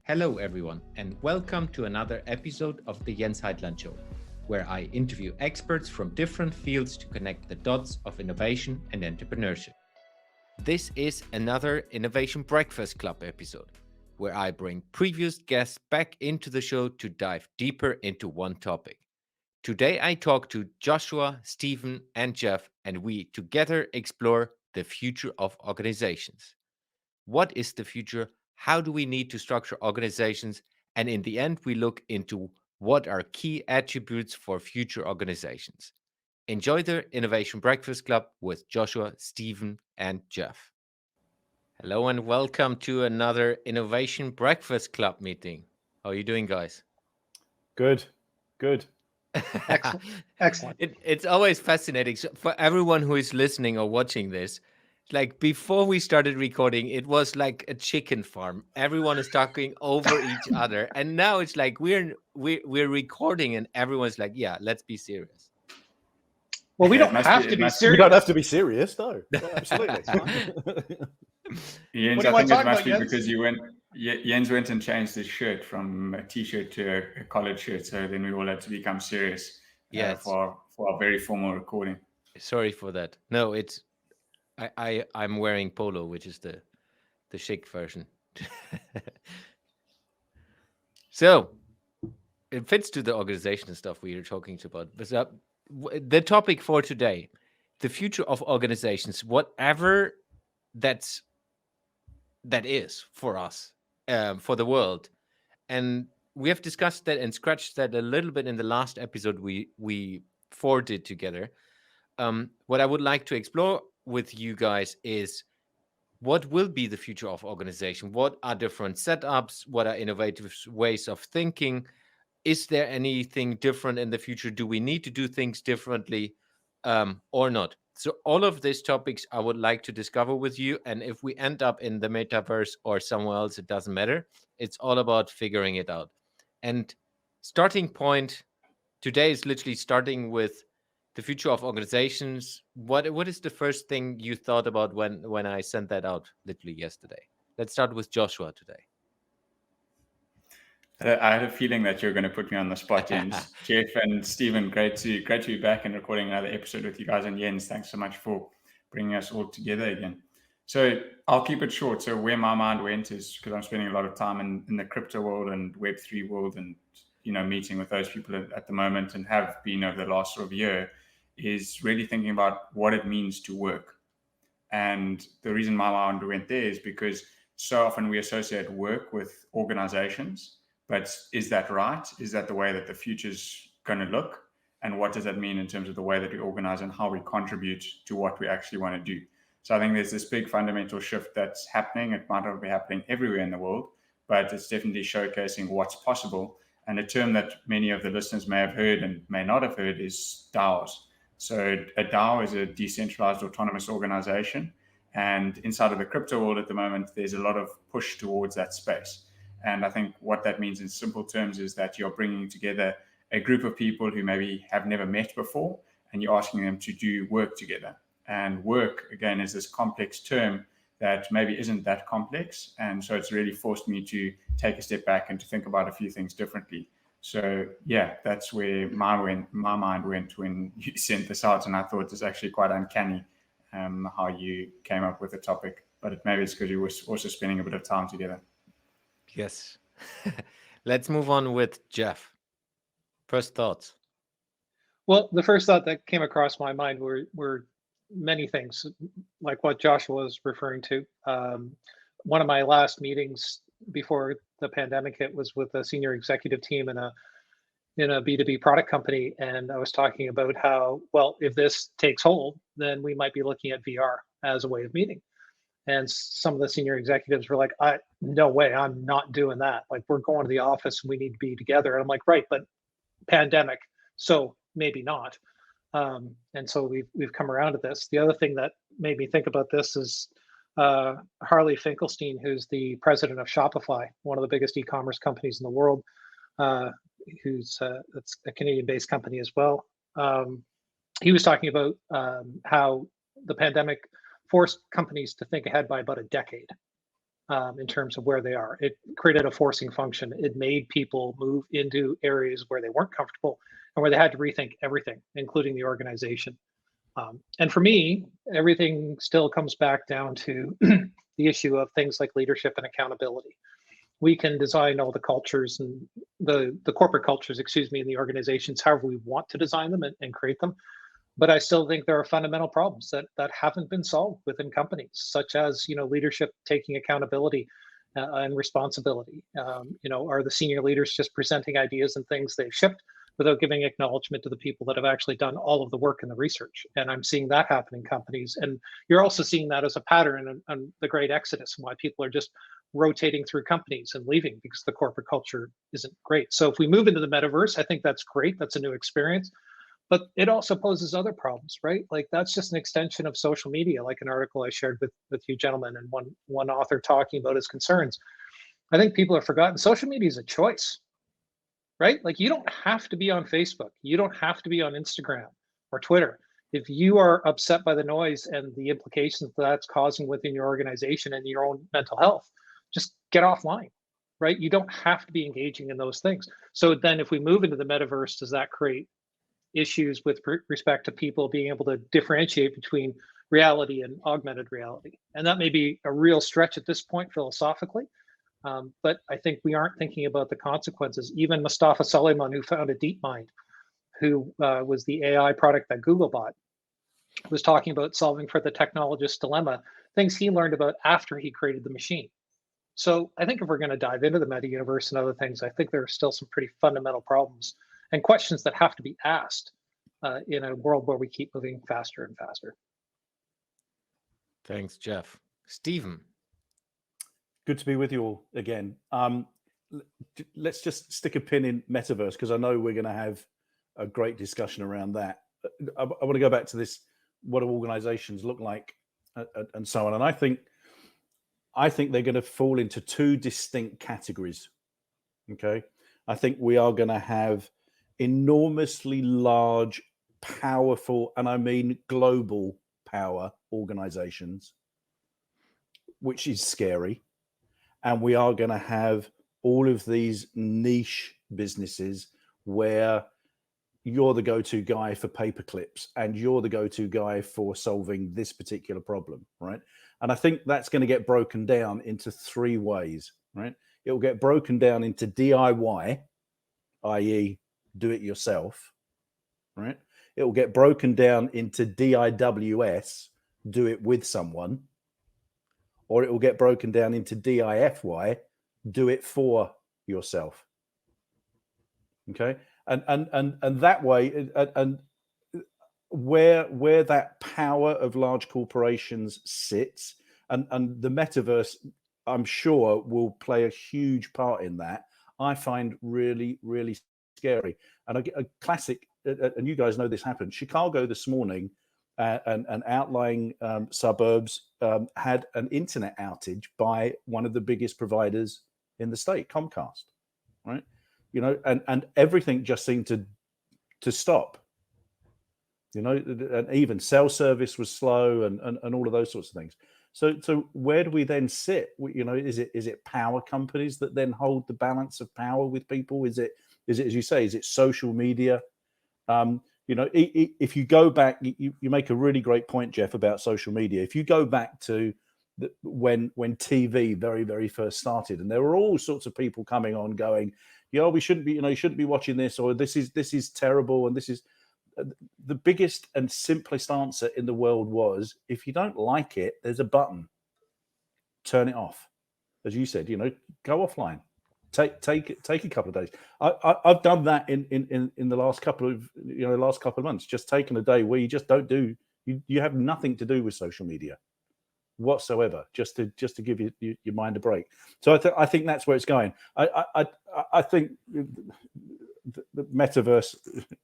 Hello, everyone, and welcome to another episode of the Jens Heitland Show, where I interview experts from different fields to connect the dots of innovation and entrepreneurship. This is another Innovation Breakfast Club episode, where I bring previous guests back into the show to dive deeper into one topic. Today, I talk to Joshua, Stephen, and Jeff, and we together explore the future of organizations. What is the future? How do we need to structure organizations? And in the end, we look into what are key attributes for future organizations. Enjoy the Innovation Breakfast Club with Joshua, Stephen, and Jeff. Hello and welcome to another Innovation Breakfast Club meeting. How are you doing, guys? Good, good. Excellent. Excellent. It's always fascinating. So for everyone who is listening or watching this, like before we started recording, it was like a chicken farm. Everyone is talking over each other, and now it's like we're recording, and everyone's like, "Yeah, let's be serious." Well, we Yeah, don't have to be We serious. don't have to be serious, no. Absolutely. It's fine. Jens, What do you I want think to it talk must about, be Jens? because Jens went and changed his shirt from a t-shirt to a collared shirt, so then we all had to become serious for our very formal recording. Sorry for that. No, I'm wearing polo, which is the chic version. So it fits to the organization stuff we are talking about. But the topic for today, the future of organizations, whatever that is for us, for the world. And we have discussed that and scratched that a little bit in the last episode we did together. What I would like to explore with you guys is what will be the future of organization? What are different setups? What are innovative ways of thinking? Is there anything different in the future? Do we need to do things differently or not? So all of these topics I would like to discover with you. And if we end up in the metaverse or somewhere else, it doesn't matter. It's all about figuring it out. And starting point today is literally starting with the future of organizations. What is the first thing you thought about when I sent that out literally yesterday? Let's start with Joshua today. I had a feeling that you were going to put me on the spot, Jens. Jeff and Stephen, great to be back and recording another episode with you guys. And Jens, thanks so much for bringing us all together again. So I'll keep it short. So where my mind went is because I'm spending a lot of time in the crypto world and Web3 world, and meeting with those people at the moment, and have been over the last sort of year, is really thinking about what it means to work. And the reason my mind went there is because so often we associate work with organizations. But is that right? Is that the way that the future's going to look? And what does that mean in terms of the way that we organize and how we contribute to what we actually want to do? So I think there's this big fundamental shift that's happening. It might not be happening everywhere in the world, but it's definitely showcasing what's possible. And a term that many of the listeners may have heard and may not have heard is DAOs. So a DAO is a decentralized autonomous organization. And inside of the crypto world at the moment, there's a lot of push towards that space. And I think what that means in simple terms is that you're bringing together a group of people who maybe have never met before, and you're asking them to do work together. And work, again, is this complex term that maybe isn't that complex. And so it's really forced me to take a step back and to think about a few things differently. So yeah, that's where my mind went when you sent this out. And I thought it's actually quite uncanny how you came up with the topic. But maybe it's because you were also spending a bit of time together. Yes. Let's move on with Jeff. First thoughts. Well, the first thought that came across my mind were many things, like what Joshua was referring to. One of my last meetings before the pandemic hit was with a senior executive team in a B2B product company, and I was talking about how, well, if this takes hold, then we might be looking at VR as a way of meeting. And some of the senior executives were like, no way, I'm not doing that. Like, we're going to the office and we need to be together. And I'm like, right, but pandemic, so maybe not. And so we've come around to this. The other thing that made me think about this is Harley Finkelstein, who's the president of Shopify, one of the biggest e-commerce companies in the world, it's a Canadian-based company as well. He was talking about how the pandemic forced companies to think ahead by about a decade. in terms of where they are. It created a forcing function. It made people move into areas where they weren't comfortable and where they had to rethink everything, including the organization. And for me, everything still comes back down to the issue of things like leadership and accountability. We can design all the cultures and the corporate cultures, in the organizations, however we want to design them and create them. But I still think there are fundamental problems that haven't been solved within companies, such as leadership taking accountability and responsibility. Are the senior leaders just presenting ideas and things they've shipped without giving acknowledgement to the people that have actually done all of the work and the research? And I'm seeing that happen in companies. And you're also seeing that as a pattern and the great exodus, and why people are just rotating through companies and leaving because the corporate culture isn't great. So if we move into the metaverse, I think that's great. That's a new experience. But it also poses other problems, right? Like that's just an extension of social media, like an article I shared with you gentlemen, and one author talking about his concerns. I think people have forgotten social media is a choice, right? Like you don't have to be on Facebook. You don't have to be on Instagram or Twitter. If you are upset by the noise and the implications that's causing within your organization and your own mental health, just get offline, right? You don't have to be engaging in those things. So then if we move into the metaverse, does that create issues with respect to people being able to differentiate between reality and augmented reality? And that may be a real stretch at this point philosophically, but I think we aren't thinking about the consequences. Even Mustafa Suleyman, who founded DeepMind, who was the AI product that Google bought, was talking about solving for the technologist's dilemma, things he learned about after he created the machine. So I think if we're going to dive into the meta universe and other things, I think there are still some pretty fundamental problems and questions that have to be asked in a world where we keep moving faster and faster. Thanks, Jeff. Stephen. Good to be with you all again. Let's just stick a pin in Metaverse, because I know we're going to have a great discussion around that. I want to go back to this, what do organizations look like and so on. And I think they're going to fall into two distinct categories. Okay. I think we are going to have enormously large, powerful, and I mean global power organizations, which is scary. And we are going to have all of these niche businesses where you're the go-to guy for paper clips and you're the go-to guy for solving this particular problem, right? And I think that's going to get broken down into three ways, right? It will get broken down into DIY, i.e. do it yourself, right? It will get broken down into DIWS, do it with someone, or it will get broken down into DIFY, do it for yourself. Okay, and that way, and where that power of large corporations sits, and the metaverse, I'm sure, will play a huge part in that. I find really, really scary. And a classic, and you guys know this happened. Chicago this morning, and outlying suburbs had an internet outage by one of the biggest providers in the state, Comcast, right? You know, and everything just seemed to stop. You know, and even cell service was slow, and all of those sorts of things. So where do we then sit? You know, is it power companies that then hold the balance of power with people? Is it, as you say, is it social media? You know, if you go back, you make a really great point, Jeff, about social media. If you go back to when TV very, very first started, and there were all sorts of people coming on going, "Yo, we shouldn't be, you shouldn't be watching this," or this is terrible, and this is the biggest and simplest answer in the world was, if you don't like it, there's a button. Turn it off. As you said, go offline. Take a couple of days. I've done that in the last couple of months. Just taken a day where you just don't do. You have nothing to do with social media whatsoever. Just to give your mind a break. So I think that's where it's going. I think the metaverse,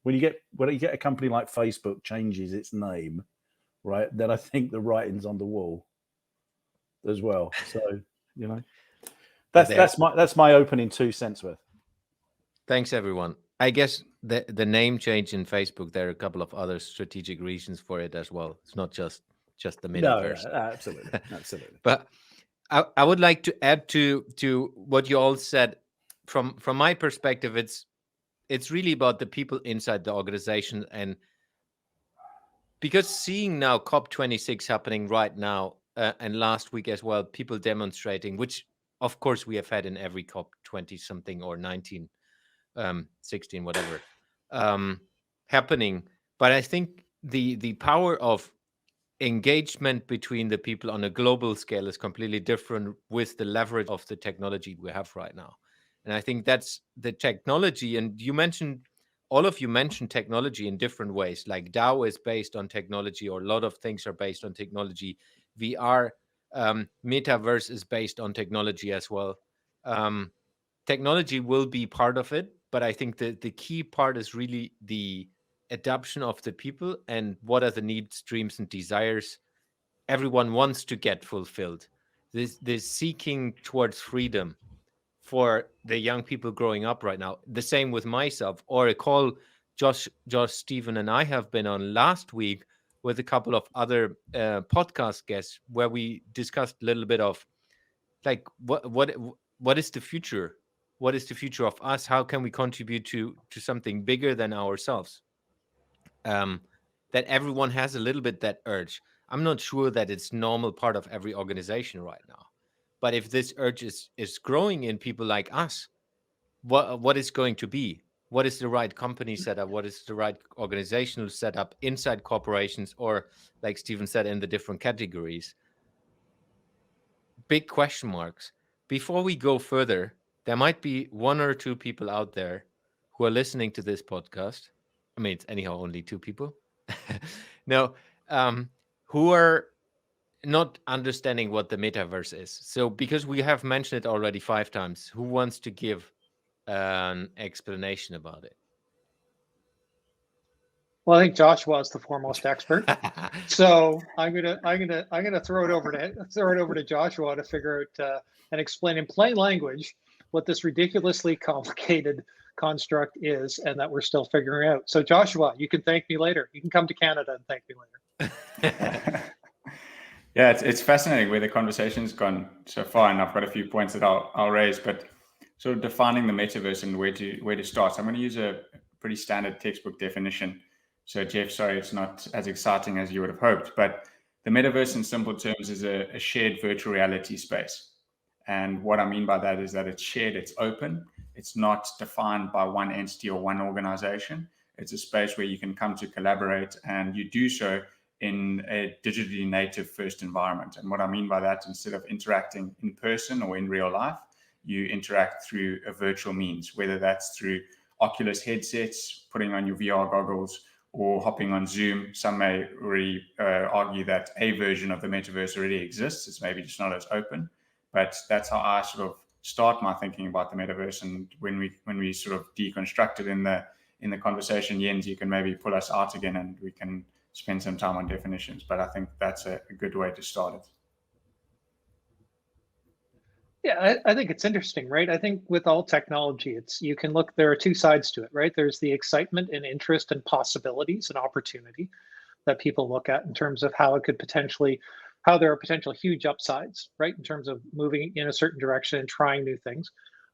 when you get a company like Facebook changes its name, right, then I think the writing's on the wall as well. So that's my opening 2 cents worth. Thanks, everyone. I guess the name change in Facebook, there are a couple of other strategic reasons for it as well. It's not just the metaverse. No, absolutely. But I would like to add to what you all said. From my perspective, it's really about the people inside the organization, and because seeing now COP26 happening right now, and last week as well, people demonstrating, which of course we have had in every COP20 something or 19, 16, whatever, happening. But I think the power of engagement between the people on a global scale is completely different with the leverage of the technology we have right now. And I think that's the technology. And all of you mentioned technology in different ways. Like DAO is based on technology, or a lot of things are based on technology. VR, Metaverse is based on technology as well. Technology will be part of it, but I think the key part is really the adoption of the people, and what are the needs, dreams, and desires everyone wants to get fulfilled. This seeking towards freedom for the young people growing up right now. The same with myself, or a call Josh, Stephen, and I have been on last week with a couple of other podcast guests, where we discussed a little bit of like what is the future? What is the future of us? How can we contribute to something bigger than ourselves? That everyone has a little bit that urge. I'm not sure that it's normal part of every organization right now, but if this urge is growing in people like us, what is going to be? What is the right company setup? What is the right organizational setup inside corporations, or like Stephen said, in the different categories? Big question marks. Before we go further, there might be one or two people out there who are listening to this podcast. I mean, it's anyhow only two people. No, who are not understanding what the metaverse is. So, because we have mentioned it already 5 times, who wants to give an explanation about it? Well, I think Joshua is the foremost expert, so I'm gonna throw it over to Joshua to figure out and explain in plain language what this ridiculously complicated construct is, and that we're still figuring out. So, Joshua, you can thank me later. You can come to Canada and thank me later. Yeah, it's fascinating where the conversation's gone so far, and I've got a few points that I'll raise, but sort of defining the metaverse and where to start. So I'm going to use a pretty standard textbook definition. So Jeff, sorry, it's not as exciting as you would have hoped, but the metaverse in simple terms is a shared virtual reality space. And what I mean by that is that it's shared, it's open, it's not defined by one entity or one organization. It's a space where you can come to collaborate, and you do so in a digitally native first environment. And what I mean by that, instead of interacting in person or in real life, you interact through a virtual means, whether that's through Oculus headsets, putting on your VR goggles, or hopping on Zoom. Some may already argue that a version of the metaverse already exists. It's maybe just not as open, but that's how I sort of start my thinking about the metaverse. And when we sort of deconstruct it in the conversation, Jens, you can maybe pull us out again, and we can spend some time on definitions. But I think that's a good way to start it. Yeah, I think it's interesting, right? I think with all technology, there are two sides to it, right? There's the excitement and interest and possibilities and opportunity that people look at in terms of how there are potential huge upsides, right? In terms of moving in a certain direction and trying new things.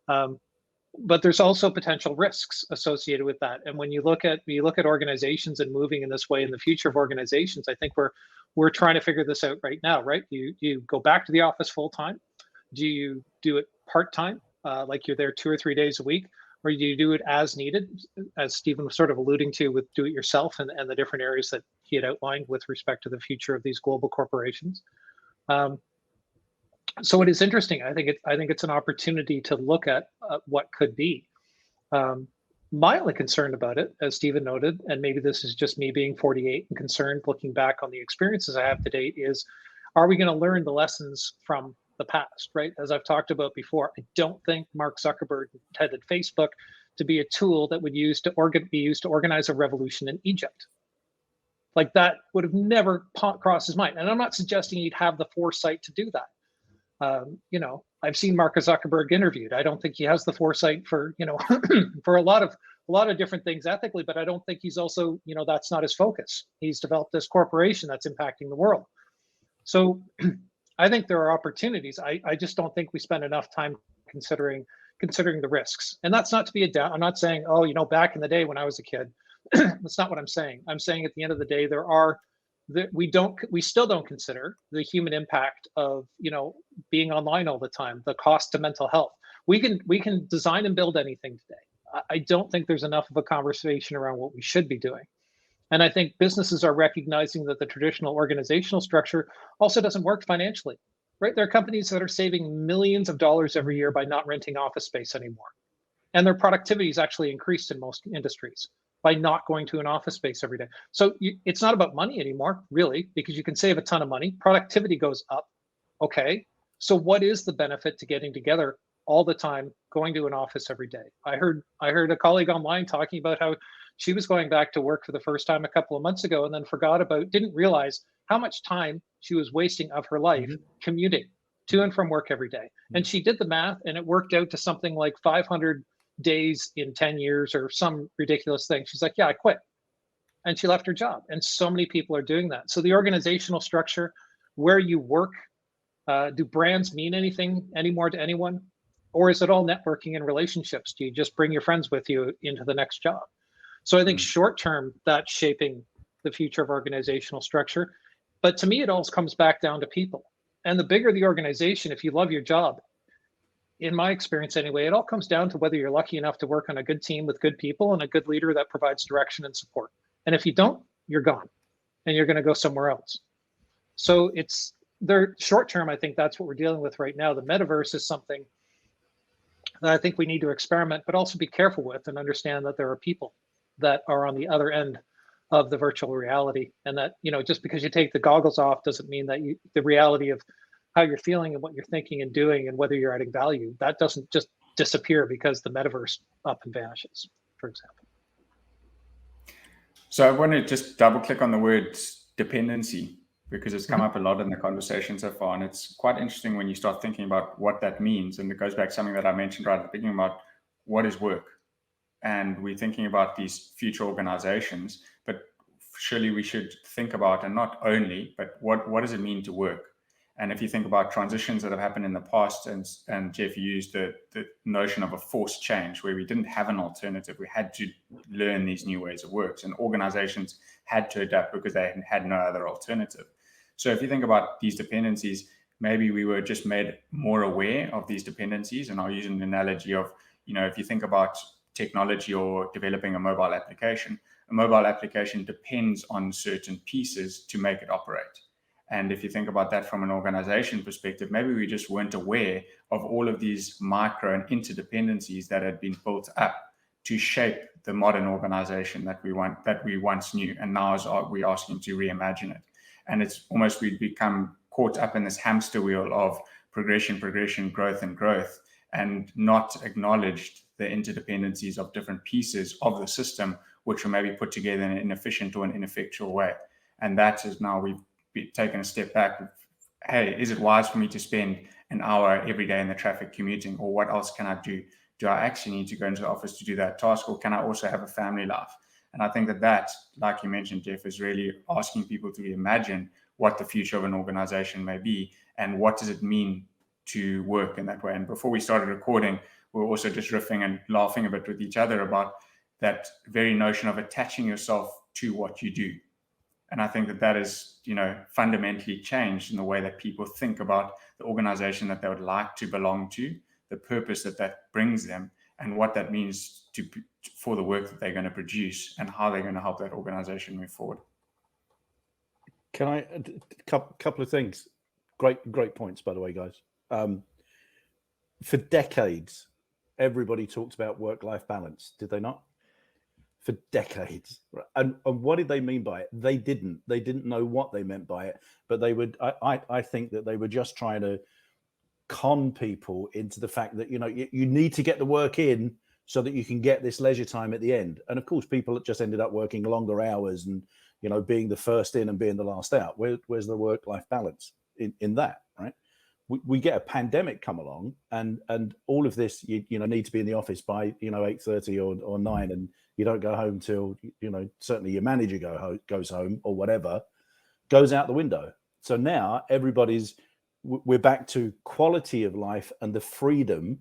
But there's also potential risks associated with that. And when you look at organizations and moving in this way in the future of organizations, I think we're trying to figure this out right now, right? You go back to the office full time. Do you do it part-time, like you're there 2 or 3 days a week, or do you do it as needed, as Stephen was sort of alluding to with do-it-yourself and the different areas that he had outlined with respect to the future of these global corporations? So it is interesting. I think it's an opportunity to look at what could be. My only concern about it, as Stephen noted, and maybe this is just me being 48 and concerned looking back on the experiences I have to date, is are we going to learn the lessons from the past, right? As I've talked about before, I don't think Mark Zuckerberg intended Facebook to be a tool that would be used to organize a revolution in Egypt. Like, that would have never crossed his mind. And I'm not suggesting he'd have the foresight to do that. I've seen Mark Zuckerberg interviewed. I don't think he has the foresight for, for a lot of different things ethically, but I don't think he's also, that's not his focus. He's developed this corporation that's impacting the world. So I think there are opportunities. I just don't think we spend enough time considering the risks. And that's not to be a down. I'm not saying, oh, you know, back in the day when I was a kid. That's not what I'm saying. I'm saying at the end of the day, we still don't consider the human impact of, you know, being online all the time, the cost to mental health. We can design and build anything today. I don't think there's enough of a conversation around what we should be doing. And I think businesses are recognizing that the traditional organizational structure also doesn't work financially, right? There are companies that are saving millions of dollars every year by not renting office space anymore. And their productivity is actually increased in most industries by not going to an office space every day. So it's not about money anymore, really, because you can save a ton of money. Productivity goes up. Okay. So what is the benefit to getting together all the time, going to an office every day? I heard a colleague online talking about how she was going back to work for the first time a couple of months ago and then didn't realize how much time she was wasting of her life commuting to and from work every day. And she did the math and it worked out to something like 500 days in 10 years or some ridiculous thing. She's like, yeah, I quit. And she left her job. And so many people are doing that. So the organizational structure, where you work, do brands mean anything anymore to anyone? Or is it all networking and relationships? Do you just bring your friends with you into the next job? So I think short term, that's shaping the future of organizational structure. But to me, it all comes back down to people. And the bigger the organization, if you love your job, in my experience anyway, it all comes down to whether you're lucky enough to work on a good team with good people and a good leader that provides direction and support. And if you don't, you're gone and you're going to go somewhere else. So it's there short term. I think that's what we're dealing with right now. The metaverse is something that I think we need to experiment, but also be careful with and understand that there are people that are on the other end of the virtual reality. And that, you know, just because you take the goggles off doesn't mean that the reality of how you're feeling and what you're thinking and doing and whether you're adding value, that doesn't just disappear because the metaverse up and vanishes, for example. So I want to just double click on the word dependency because it's come up a lot in the conversation so far. And it's quite interesting when you start thinking about what that means. And it goes back to something that I mentioned right at the beginning about what is work. And we're thinking about these future organizations, but surely we should think about, and not only, but what does it mean to work? And if you think about transitions that have happened in the past, and Jeff, you used the notion of a forced change where we didn't have an alternative. We had to learn these new ways of work, and organizations had to adapt because they had no other alternative. So if you think about these dependencies, maybe we were just made more aware of these dependencies. And I'll use an analogy of, you know, if you think about technology or developing a mobile application depends on certain pieces to make it operate. And if you think about that from an organization perspective, maybe we just weren't aware of all of these micro and interdependencies that had been built up to shape the modern organization that we once knew. And now we're asking to reimagine it. And it's almost we've become caught up in this hamster wheel of progression, growth, and not acknowledged the interdependencies of different pieces of the system, which were maybe put together in an inefficient or an ineffectual way. And that is now we've taken a step back. Hey, is it wise for me to spend an hour every day in the traffic commuting? Or what else can I do? Do I actually need to go into the office to do that task? Or can I also have a family life? And I think that, like you mentioned, Jeff, is really asking people to imagine what the future of an organization may be and what does it mean to work in that way. And before we started recording, we were also just riffing and laughing a bit with each other about that very notion of attaching yourself to what you do. And I think that is, you know, fundamentally changed in the way that people think about the organization that they would like to belong to, the purpose that brings them, and what that means for the work that they're going to produce and how they're going to help that organization move forward. Can I couple of things? Great points, by the way, guys. For decades, everybody talked about work-life balance. Did they not? For decades. And what did they mean by it? They didn't know what they meant by it, but they would, I think that they were just trying to con people into the fact that, you know, you need to get the work in so that you can get this leisure time at the end. And of course, people just ended up working longer hours and, you know, being the first in and being the last out. Where's the work-life balance in that, right? We get a pandemic come along and all of this, you know, need to be in the office by, you know, 8:30 or 9, and you don't go home till, you know, certainly your manager goes home or whatever, goes out the window. So now everybody's we're back to quality of life and the freedom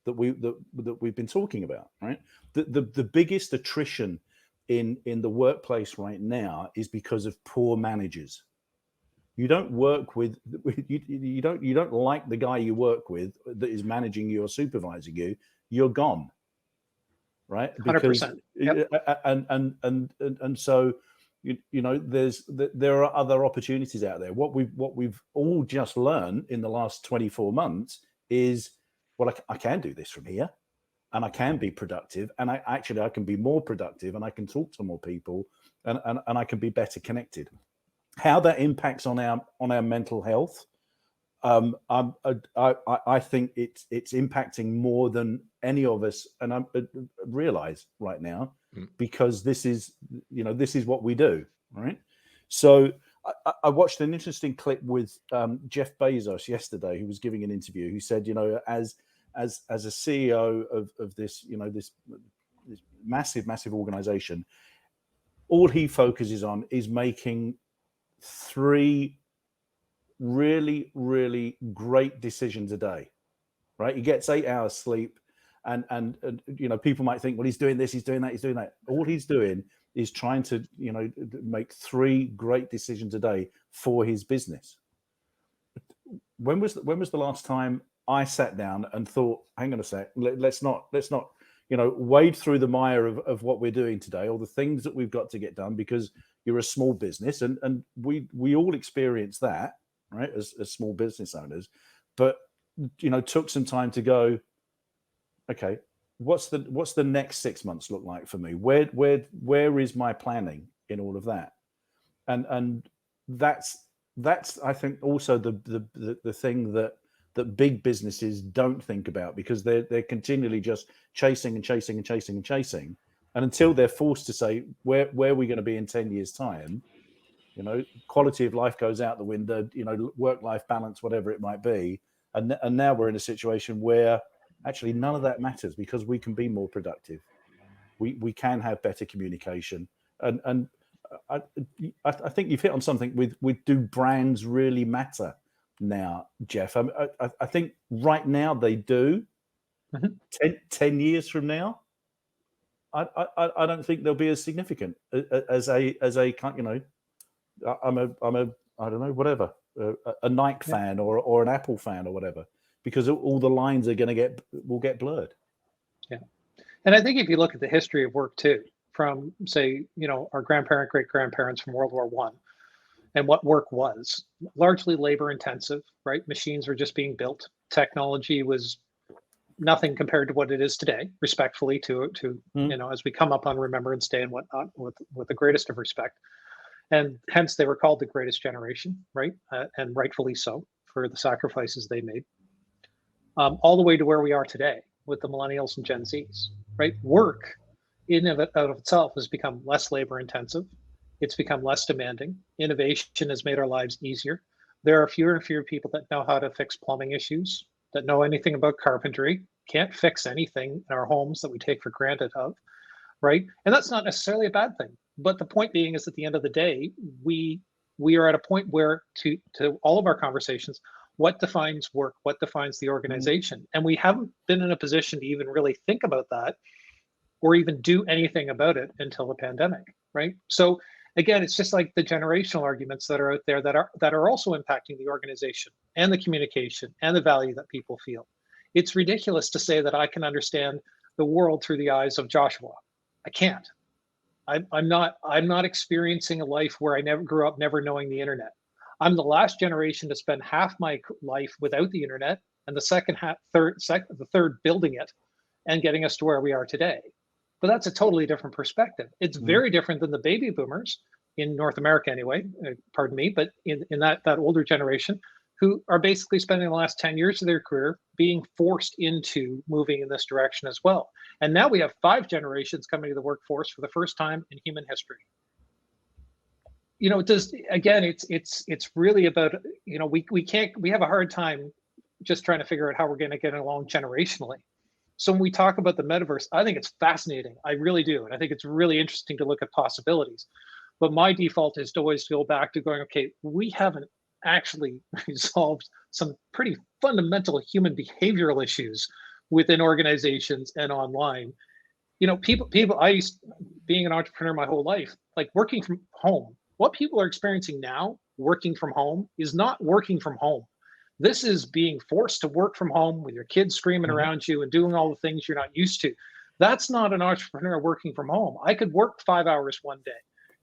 that we've been talking about, right? The biggest attrition in the workplace right now is because of poor managers. You don't work with you don't like the guy you work with that is managing you or supervising you. You're gone, right? Because 100%. Yep. and so there are other opportunities out there. What we've all just learned in the last 24 months is, well, I can do this from here, and I can be productive, and I can be more productive, and I can talk to more people, and I can be better connected. How that impacts on our mental health, I think it's impacting more than any of us, and I realize right now, because this is what we do, right? So I watched an interesting clip with Jeff Bezos yesterday, who was giving an interview. Who said, as a CEO of this, this massive organization, all he focuses on is making 3 really, really great decisions a day, right? He gets 8 hours sleep, and people might think, well, he's doing this, he's doing that, he's doing that. All he's doing is trying to, make 3 great decisions a day for his business. When was the last time I sat down and thought, hang on a sec, let's not wade through the mire of what we're doing today, all the things that we've got to get done, because you're a small business, and we all experience that, right, as small business owners, but took some time to go, okay, what's the next 6 months look like for me? Where is my planning in all of that? And that's I think also the thing that big businesses don't think about, because they're continually just chasing, and until they're forced to say, where are we going to be in 10 years time, quality of life goes out the window, work-life balance, whatever it might be, and now we're in a situation where actually none of that matters, because we can be more productive, we can have better communication, and I think you've hit on something with do brands really matter now, Jeff? I think right now they do. 10 years from now, I don't think they'll be as significant as a I'm a I don't know, whatever, a Nike fan or an Apple fan or whatever, because all the lines are will get blurred. Yeah, and I think if you look at the history of work too, from say our great grandparents from World War I, and what work was largely labor intensive, right? Machines were just being built. Technology was nothing compared to what it is today, respectfully to as we come up on Remembrance Day and whatnot, with the greatest of respect. And hence they were called the greatest generation, right? And rightfully so, for the sacrifices they made. All the way to where we are today with the millennials and Gen Zs, right? Work in and of itself has become less labor intensive. It's become less demanding. Innovation has made our lives easier. There are fewer and fewer people that know how to fix plumbing issues, that know anything about carpentry, can't fix anything in our homes that we take for granted of, right? And that's not necessarily a bad thing. But the point being is, at the end of the day, we are at a point where, to all of our conversations, what defines work, what defines the organization? And we haven't been in a position to even really think about that or even do anything about it until the pandemic, right? So again, it's just like the generational arguments that are out there that are also impacting the organization and the communication and the value that people feel. It's ridiculous to say that I can understand the world through the eyes of Joshua. I can't. I'm not experiencing a life where I never grew up never knowing the internet. I'm the last generation to spend half my life without the internet, and the third building it and getting us to where we are today. But that's a totally different perspective. It's very different than the baby boomers in North America anyway, pardon me, but in that older generation, who are basically spending the last 10 years of their career being forced into moving in this direction as well. And now we have 5 generations coming to the workforce for the first time in human history. It's really about, we have a hard time just trying to figure out how we're going to get along generationally. So when we talk about the metaverse, I think it's fascinating. I really do. And I think it's really interesting to look at possibilities. But my default is to always go back to going, okay, we haven't actually resolved some pretty fundamental human behavioral issues within organizations and online. People, being an entrepreneur my whole life, like working from home, what people are experiencing now, working from home, is not working from home. This is being forced to work from home with your kids screaming around you and doing all the things you're not used to. That's not an entrepreneur working from home. I could work 5 hours one day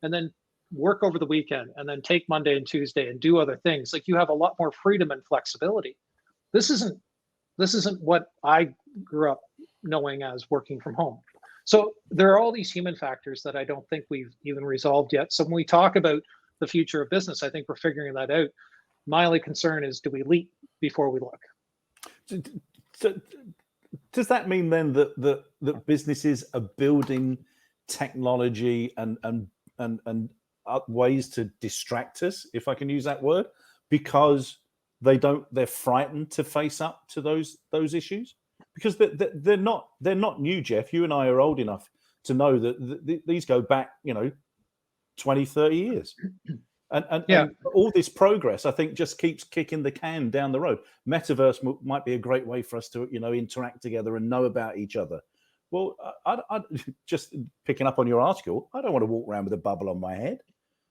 and then work over the weekend and then take Monday and Tuesday and do other things. Like, you have a lot more freedom and flexibility. This isn't what I grew up knowing as working from home. So there are all these human factors that I don't think we've even resolved yet. So when we talk about the future of business, I think we're figuring that out. My only concern is, do we leap before we look? So does that mean then that businesses are building technology and ways to distract us, if I can use that word, because they're frightened to face up to those issues? Because they're not new, Jeff. You and I are old enough to know that these go back, 20, 30 years. And all this progress, I think, just keeps kicking the can down the road. Metaverse might be a great way for us to, interact together and know about each other. Well, I just picking up on your article, I don't want to walk around with a bubble on my head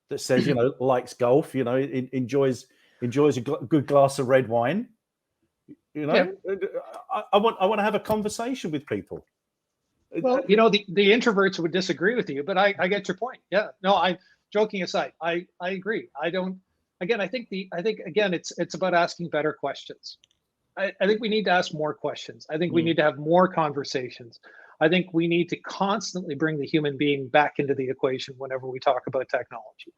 that says, likes golf, enjoys a good glass of red wine. I want to have a conversation with people. Well, the introverts would disagree with you, but I get your point. Yeah, no, joking aside, I agree. I think it's about asking better questions. I think we need to ask more questions. I think we need to have more conversations. I think we need to constantly bring the human being back into the equation whenever we talk about technology.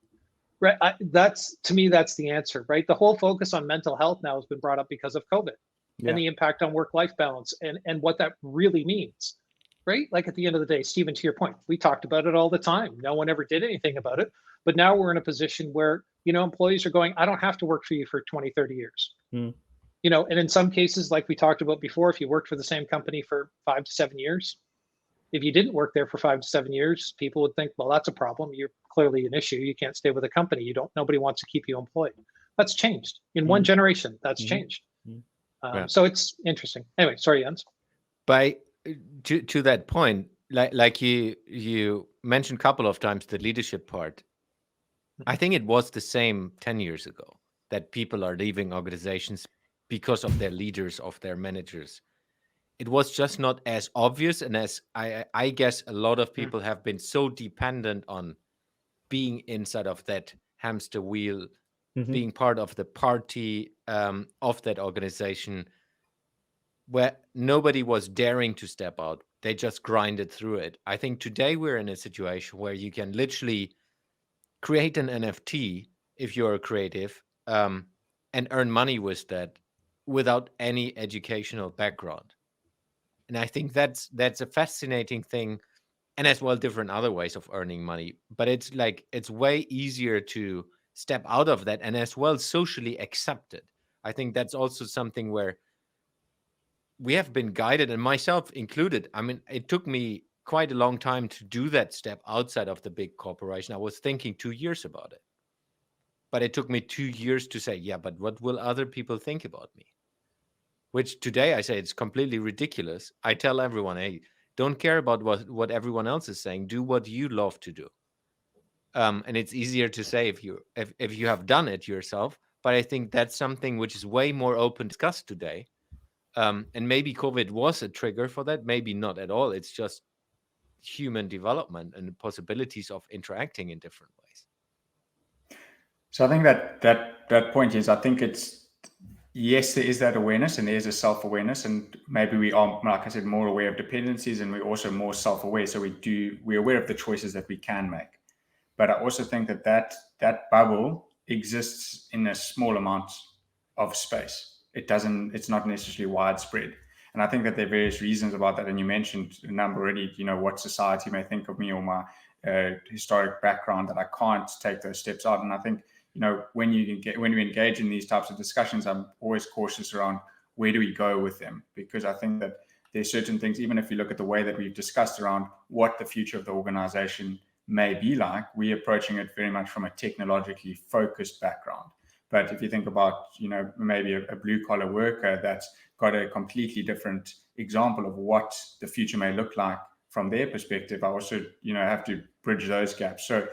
Right? To me, that's the answer, right? The whole focus on mental health now has been brought up because of COVID and the impact on work-life balance and what that really means, right? Like, at the end of the day, Stephen, to your point, we talked about it all the time. No one ever did anything about it. But now we're in a position where, employees are going, I don't have to work for you for 20, 30 years. And in some cases, like we talked about before, if you worked for the same company for 5 to 7 years, if you didn't work there for 5 to 7 years, people would think, well, that's a problem. You're clearly an issue. You can't stay with a company. Nobody wants to keep you employed. That's changed in one generation. That's changed. So it's interesting. Anyway, sorry, Jens. To that point, like you mentioned a couple of times the leadership part. I think it was the same 10 years ago that people are leaving organizations because of their leaders, of their managers. It was just not as obvious, and as I guess a lot of people have been so dependent on being inside of that hamster wheel, being part of the party of that organization, where nobody was daring to step out. They just grinded through it. I think today we're in a situation where you can literally create an NFT if you're a creative and earn money with that without any educational background. And I think that's a fascinating thing, and as well different other ways of earning money. But it's way easier to step out of that and as well socially accepted. I think that's also something where we have been guided, and myself included. I mean, it took me quite a long time to do that step outside of the big corporation. I was thinking 2 years about it. But it took me 2 years to say, yeah, but what will other people think about me? Which today I say it's completely ridiculous. I tell everyone, hey, don't care about what everyone else is saying. Do what you love to do. And it's easier to say if you have done it yourself. But I think that's something which is way more open discussed today. And maybe COVID was a trigger for that. Maybe not at all. It's just human development and the possibilities of interacting in different ways. So I think that point is, I think it's, yes, there is that awareness and there's a self-awareness, and maybe we are, like I said, more aware of dependencies, and we're also more self-aware. So we're aware of the choices that we can make. But I also think that bubble exists in a small amount of space. It's not necessarily widespread. And I think that there are various reasons about that. And you mentioned a number already, what society may think of me or my historic background, that I can't take those steps out. And I think, when you engage in these types of discussions, I'm always cautious around where do we go with them? Because I think that there's certain things, even if you look at the way that we've discussed around what the future of the organization may be like, we're approaching it very much from a technologically focused background. But if you think about, maybe a blue collar worker that's got a completely different example of what the future may look like from their perspective, I also, have to bridge those gaps. So,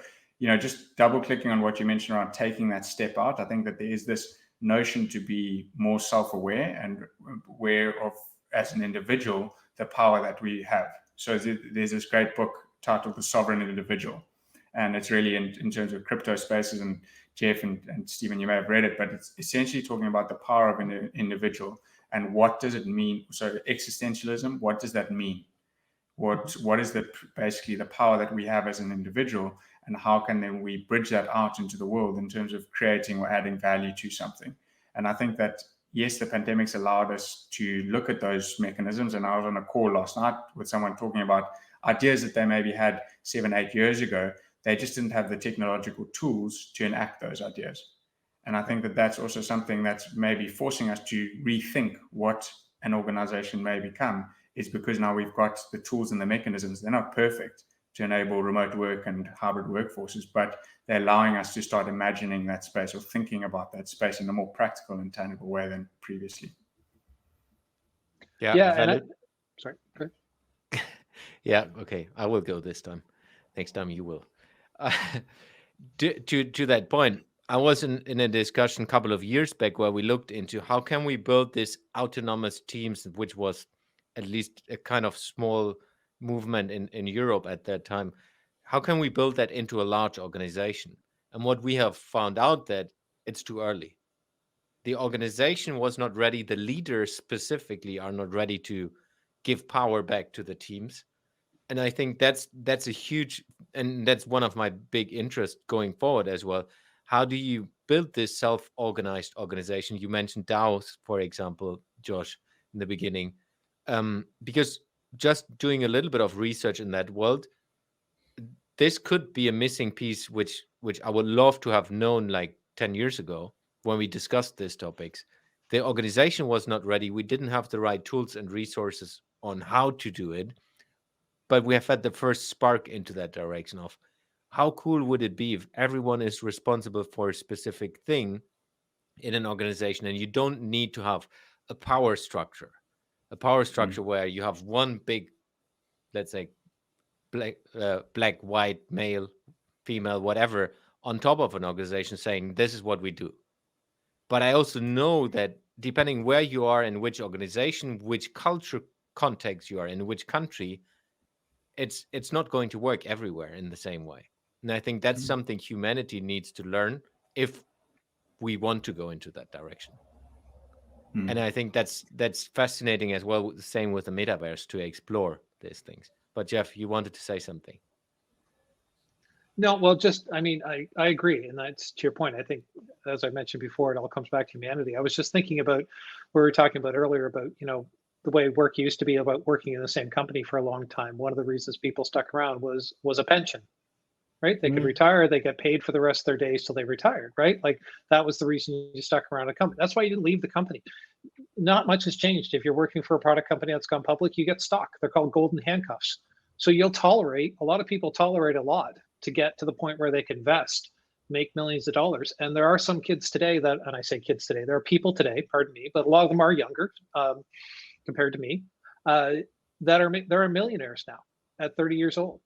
just double clicking on what you mentioned around taking that step out, I think that there is this notion to be more self-aware and aware of, as an individual, the power that we have. So there's this great book titled The Sovereign Individual. And it's really in terms of crypto spaces, and Jeff and Stephen, you may have read it, but it's essentially talking about the power of an individual and what does it mean. So existentialism, what does that mean? What is basically the power that we have as an individual, and how can then we bridge that out into the world in terms of creating or adding value to something? And I think that, yes, the pandemic's allowed us to look at those mechanisms. And I was on a call last night with someone talking about ideas that they maybe had 7-8 years ago. They just didn't have the technological tools to enact those ideas. And I think that that's also something that's maybe forcing us to rethink what an organization may become, is because now we've got the tools and the mechanisms. They're not perfect to enable remote work and hybrid workforces, but they're allowing us to start imagining that space or thinking about that space in a more practical and tangible way than previously. Yeah. And sorry. Go ahead. Yeah. Okay. I will go this time. Next time you will. To that point, I was in a discussion a couple of years back where we looked into how can we build this autonomous teams, which was at least a kind of small movement in Europe at that time. How can we build that into a large organization? And what we have found out that it's too early. The organization was not ready. The leaders specifically are not ready to give power back to the teams. And I think that's a huge, and that's one of my big interests going forward as well. How do you build this self-organized organization? You mentioned DAOs, for example, Josh, in the beginning. Because just doing a little bit of research in that world, this could be a missing piece, which I would love to have known like 10 years ago when we discussed these topics. The organization was not ready. We didn't have the right tools and resources on how to do it. But we have had the first spark into that direction of how cool would it be if everyone is responsible for a specific thing in an organization, and you don't need to have a power structure where you have one big, let's say, black, white, male, female, whatever, on top of an organization saying, this is what we do. But I also know that depending where you are, in which organization, which culture context you are in, which country, it's not going to work everywhere in the same way. And I think that's something humanity needs to learn if we want to go into that direction. And I think that's fascinating as well. The same with the metaverse, to explore these things. But Jeff, you wanted to say something. No, well, I agree. And that's to your point. I think, as I mentioned before, it all comes back to humanity. I was just thinking about what we were talking about earlier about, the way work used to be about working in the same company for a long time. One of the reasons people stuck around was a pension, right? They could retire, they get paid for the rest of their days till they retired, right? Like that was the reason you stuck around a company. That's why you didn't leave the company. Not much has changed. If you're working for a product company that's gone public, you get stock. They're called golden handcuffs. So a lot of people tolerate a lot to get to the point where they can vest, make millions of dollars. And there are some kids today and I say kids today, there are people today, pardon me, but a lot of them are younger compared to me, that are millionaires now at 30 years old.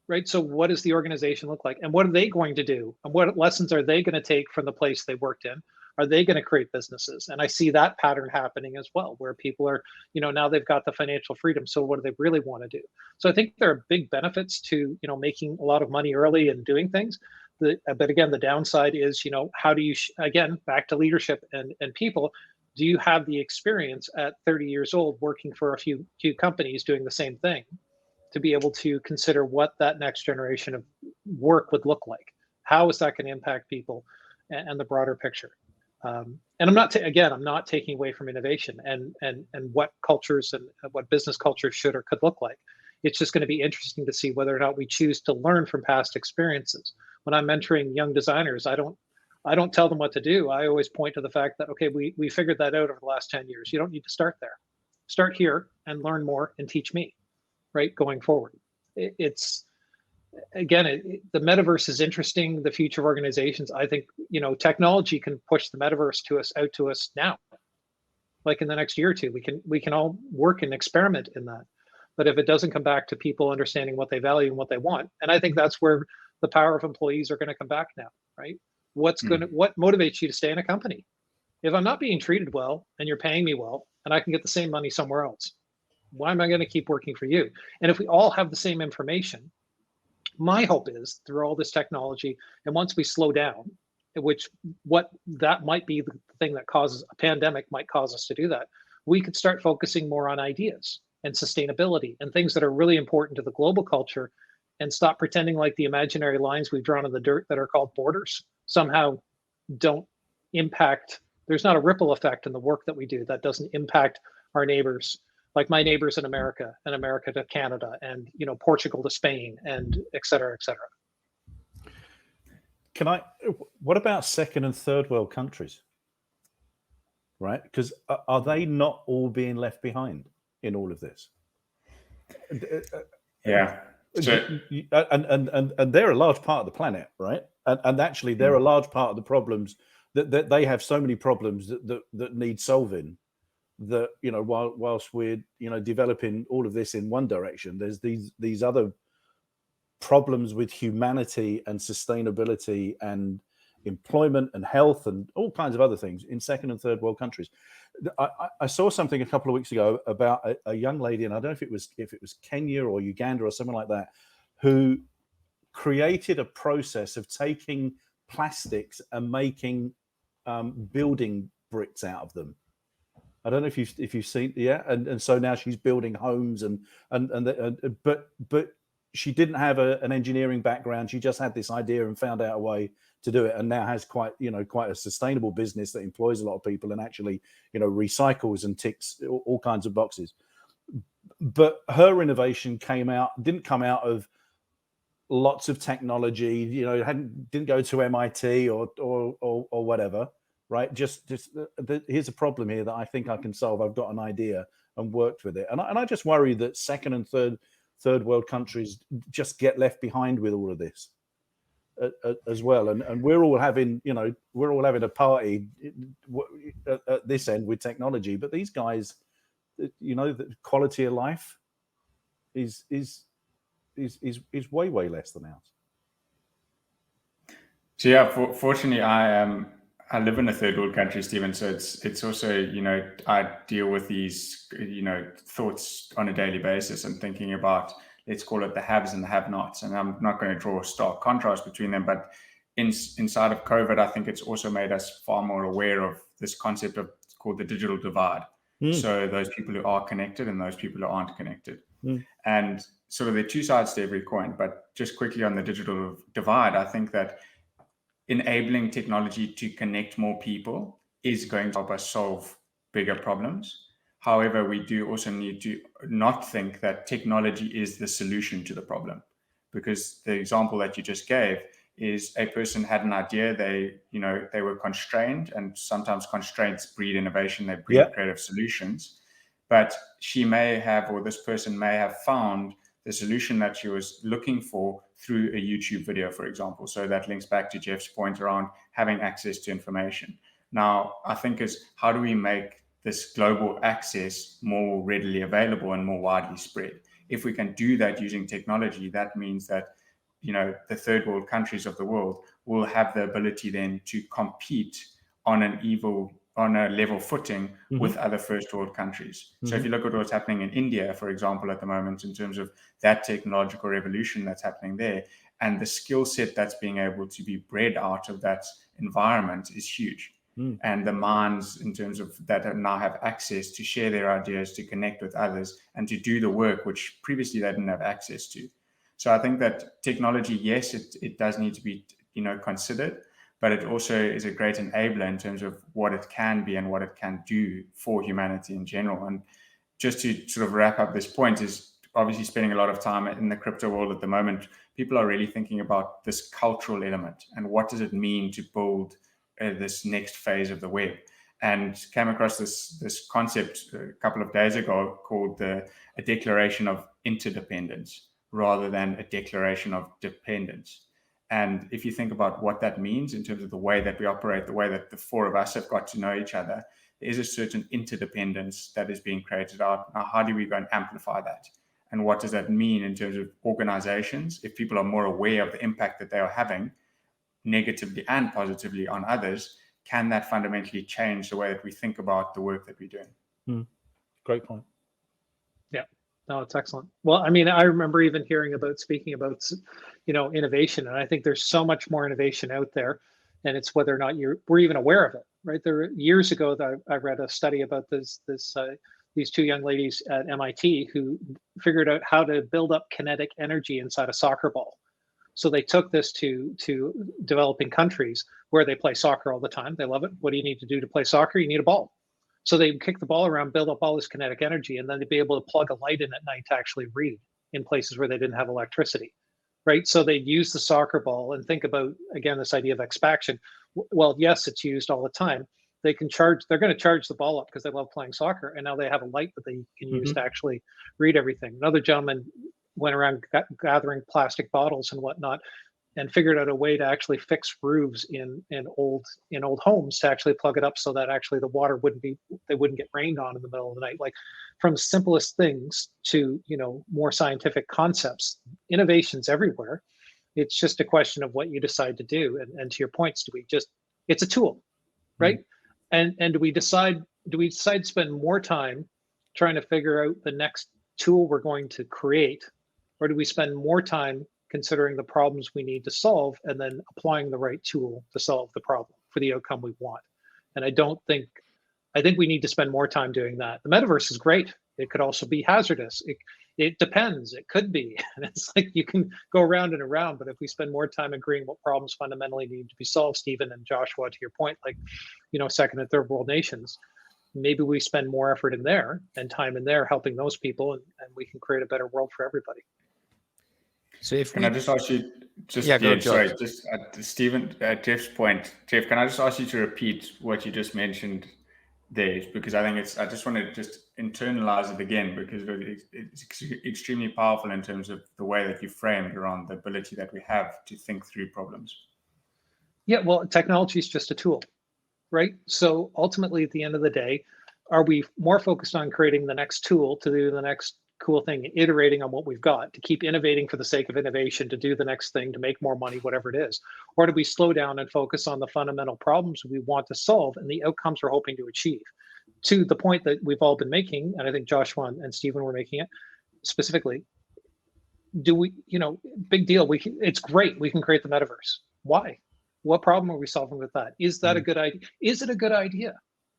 Right. So what does the organization look like? And what are they going to do? And what lessons are they going to take from the place they worked in? Are they going to create businesses? And I see that pattern happening as well, where people are, now they've got the financial freedom. So what do they really want to do? So I think there are big benefits to, making a lot of money early and doing things. But again, the downside is, how do you, again, back to leadership and people, do you have the experience at 30 years old working for a few companies doing the same thing to be able to consider what that next generation of work would look like? How is that going to impact people and the broader picture? And I'm not taking away from innovation and what cultures and what business culture should or could look like. It's just going to be interesting to see whether or not we choose to learn from past experiences. When I'm mentoring young designers, I don't tell them what to do. I always point to the fact that, okay, we figured that out over the last 10 years. You don't need to start there. Start here and learn more and teach me, right, going forward. It's again, the metaverse is interesting. The future of organizations, I think, technology can push the metaverse out to us now. Like in the next year or two, we can all work and experiment in that. But if it doesn't come back to people understanding what they value and what they want, and I think that's where the power of employees are going to come back now, right? What motivates you to stay in a company? If I'm not being treated well and you're paying me well and I can get the same money somewhere else, why am I going to keep working for you? And if we all have the same information, my hope is through all this technology, and once we slow down, that might be the thing that causes a pandemic, might cause us to do that, we could start focusing more on ideas and sustainability and things that are really important to the global culture, and stop pretending like the imaginary lines we've drawn in the dirt that are called borders somehow don't impact. There's not a ripple effect in the work that we do that doesn't impact our neighbors, like my neighbors in America, and America to Canada, and Portugal to Spain, and et cetera, et cetera. What about second and third world countries? Right? Because are they not all being left behind in all of this? Yeah. So, and they're a large part of the planet, right? And actually, they're a large part of the problems that they have. So many problems that need solving. That whilst we're developing all of this in one direction, there's these other problems with humanity and sustainability and employment and health and all kinds of other things in second and third world countries. I saw something a couple of weeks ago about a young lady, and I don't know if it was Kenya or Uganda or something like that, who created a process of taking plastics and making building bricks out of them. I don't know if you've seen, yeah, and so now she's building homes but she didn't have an engineering background. She just had this idea and found out a way to do it, and now has quite a sustainable business that employs a lot of people and actually recycles and ticks all kinds of boxes. But her innovation didn't come out of lots of technology. Didn't go to MIT or whatever. Right? Here's a problem here that I think I can solve. I've got an idea and worked with it, and I just worry that second and third world countries just get left behind with all of this as well. And we're all having a party at this end with technology, but these guys, the quality of life is way less than ours. So yeah, fortunately, I live in a third world country, Stephen. So it's also, I deal with these, thoughts on a daily basis and thinking about, let's call it the haves and the have-nots. And I'm not going to draw a stark contrast between them, but inside of COVID, I think it's also made us far more aware of this concept called the digital divide. So those people who are connected and those people who aren't connected. And sort of there are two sides to every coin. But just quickly on the digital divide, I think that enabling technology to connect more people is going to help us solve bigger problems. However, we do also need to not think that technology is the solution to the problem, because the example that you just gave is a person had an idea, they were constrained, and sometimes constraints breed innovation, they breed creative solutions. But this person may have found the solution that she was looking for through a YouTube video, for example. So that links back to Jeff's point around having access to information. Now, I think is how do we make this global access more readily available and more widely spread? If we can do that using technology, that means that the third world countries of the world will have the ability then to compete on a level footing with other first world countries. So if you look at what's happening in India, for example, at the moment, in terms of that technological revolution that's happening there, and the skill set that's being able to be bred out of that environment is huge. And the minds in terms of that now have access to share their ideas, to connect with others, and to do the work which previously they didn't have access to. So I think that technology, yes, it does need to be considered, but it also is a great enabler in terms of what it can be and what it can do for humanity in general. And just to sort of wrap up this point is obviously spending a lot of time in the crypto world at the moment, people are really thinking about this cultural element and what does it mean to build this next phase of the web. And came across this concept a couple of days ago called a declaration of interdependence, rather than a declaration of dependence. And if you think about what that means in terms of the way that we operate, the way that the four of us have got to know each other, there is a certain interdependence that is being created out. Now, how do we go and amplify that? And what does that mean in terms of organizations? If people are more aware of the impact that they are having, negatively and positively, on others, can that fundamentally change the way that we think about the work that we're doing? Great point. Yeah, no, it's excellent. Well, I mean, I remember even speaking about, innovation, and I think there's so much more innovation out there, and it's whether or not we're even aware of it, right? There years ago that I read a study about these two young ladies at MIT who figured out how to build up kinetic energy inside a soccer ball. So they took this to developing countries where they play soccer all the time. They love it. What do you need to do to play soccer? You need a ball. So they kick the ball around, build up all this kinetic energy, and then they'd be able to plug a light in at night to actually read in places where they didn't have electricity, right? So they'd use the soccer ball, and think about, again, this idea of expansion. Well, yes, it's used all the time. They're going to charge the ball up because they love playing soccer, and now they have a light that they can use to actually read everything. Another gentleman went around gathering plastic bottles and whatnot, and figured out a way to actually fix roofs in old homes to actually plug it up so that actually the water wouldn't get rained on in the middle of the night. Like, from simplest things to more scientific concepts, innovations everywhere. It's just a question of what you decide to do. And to your points, it's a tool, right? And do we decide to spend more time trying to figure out the next tool we're going to create, or do we spend more time considering the problems we need to solve and then applying the right tool to solve the problem for the outcome we want? And I think we need to spend more time doing that. The metaverse is great. It could also be hazardous. It depends. It could be. And it's like you can go around and around, but if we spend more time agreeing what problems fundamentally need to be solved, Stephen and Joshua, to your point, like, second and third world nations, maybe we spend more effort in there and time in there helping those people, and we can create a better world for everybody. So can I just ask you, Stephen, at Jeff's point, Jeff, can I just ask you to repeat what you just mentioned there? Because I think I just want to just internalize it again, because it's extremely powerful in terms of the way that you framed around the ability that we have to think through problems. Yeah, well, technology is just a tool, right? So ultimately, at the end of the day, are we more focused on creating the next tool to do the next cool thing, iterating on what we've got, to keep innovating for the sake of innovation, to do the next thing, to make more money, whatever it is? Or do we slow down and focus on the fundamental problems we want to solve and the outcomes we're hoping to achieve? To the point that we've all been making, and I think Joshua and Stephen were making it specifically, do we, big deal. It's great. We can create the metaverse. Why? What problem are we solving with that? Is that a good idea? Is it a good idea?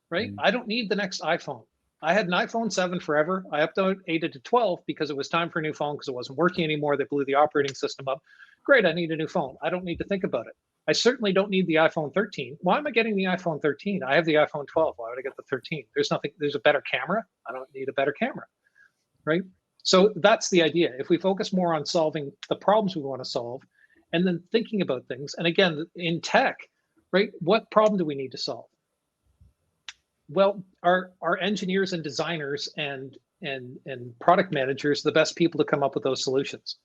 Right? I don't need the next iPhone. I had an iPhone 7 forever. I updated to 12 because it was time for a new phone because it wasn't working anymore. They blew the operating system up. Great, I need a new phone. I don't need to think about it. I certainly don't need the iPhone 13. Why am I getting the iPhone 13? I have the iPhone 12. Why would I get the 13? There's a better camera. I don't need a better camera, right? So that's the idea. If we focus more on solving the problems we want to solve and then thinking about things, and again, in tech, right, what problem do we need to solve? Well, our engineers and designers and product managers are the best people to come up with those solutions.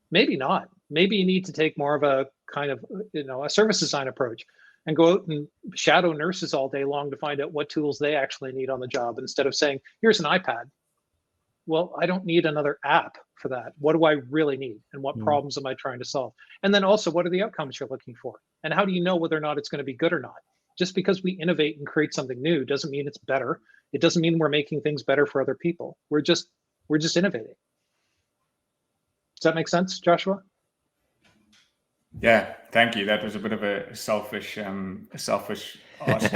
Maybe not. Maybe you need to take more of a kind of, a service design approach and go out and shadow nurses all day long to find out what tools they actually need on the job, instead of saying, here's an iPad. Well, I don't need another app for that. What do I really need? And what problems am I trying to solve? And then also, what are the outcomes you're looking for? And how do you know whether or not it's going to be good or not? Just because we innovate and create something new doesn't mean it's better. It doesn't mean we're making things better for other people. We're just innovating. Does that make sense, Joshua? Yeah, thank you. That was a bit of a selfish ask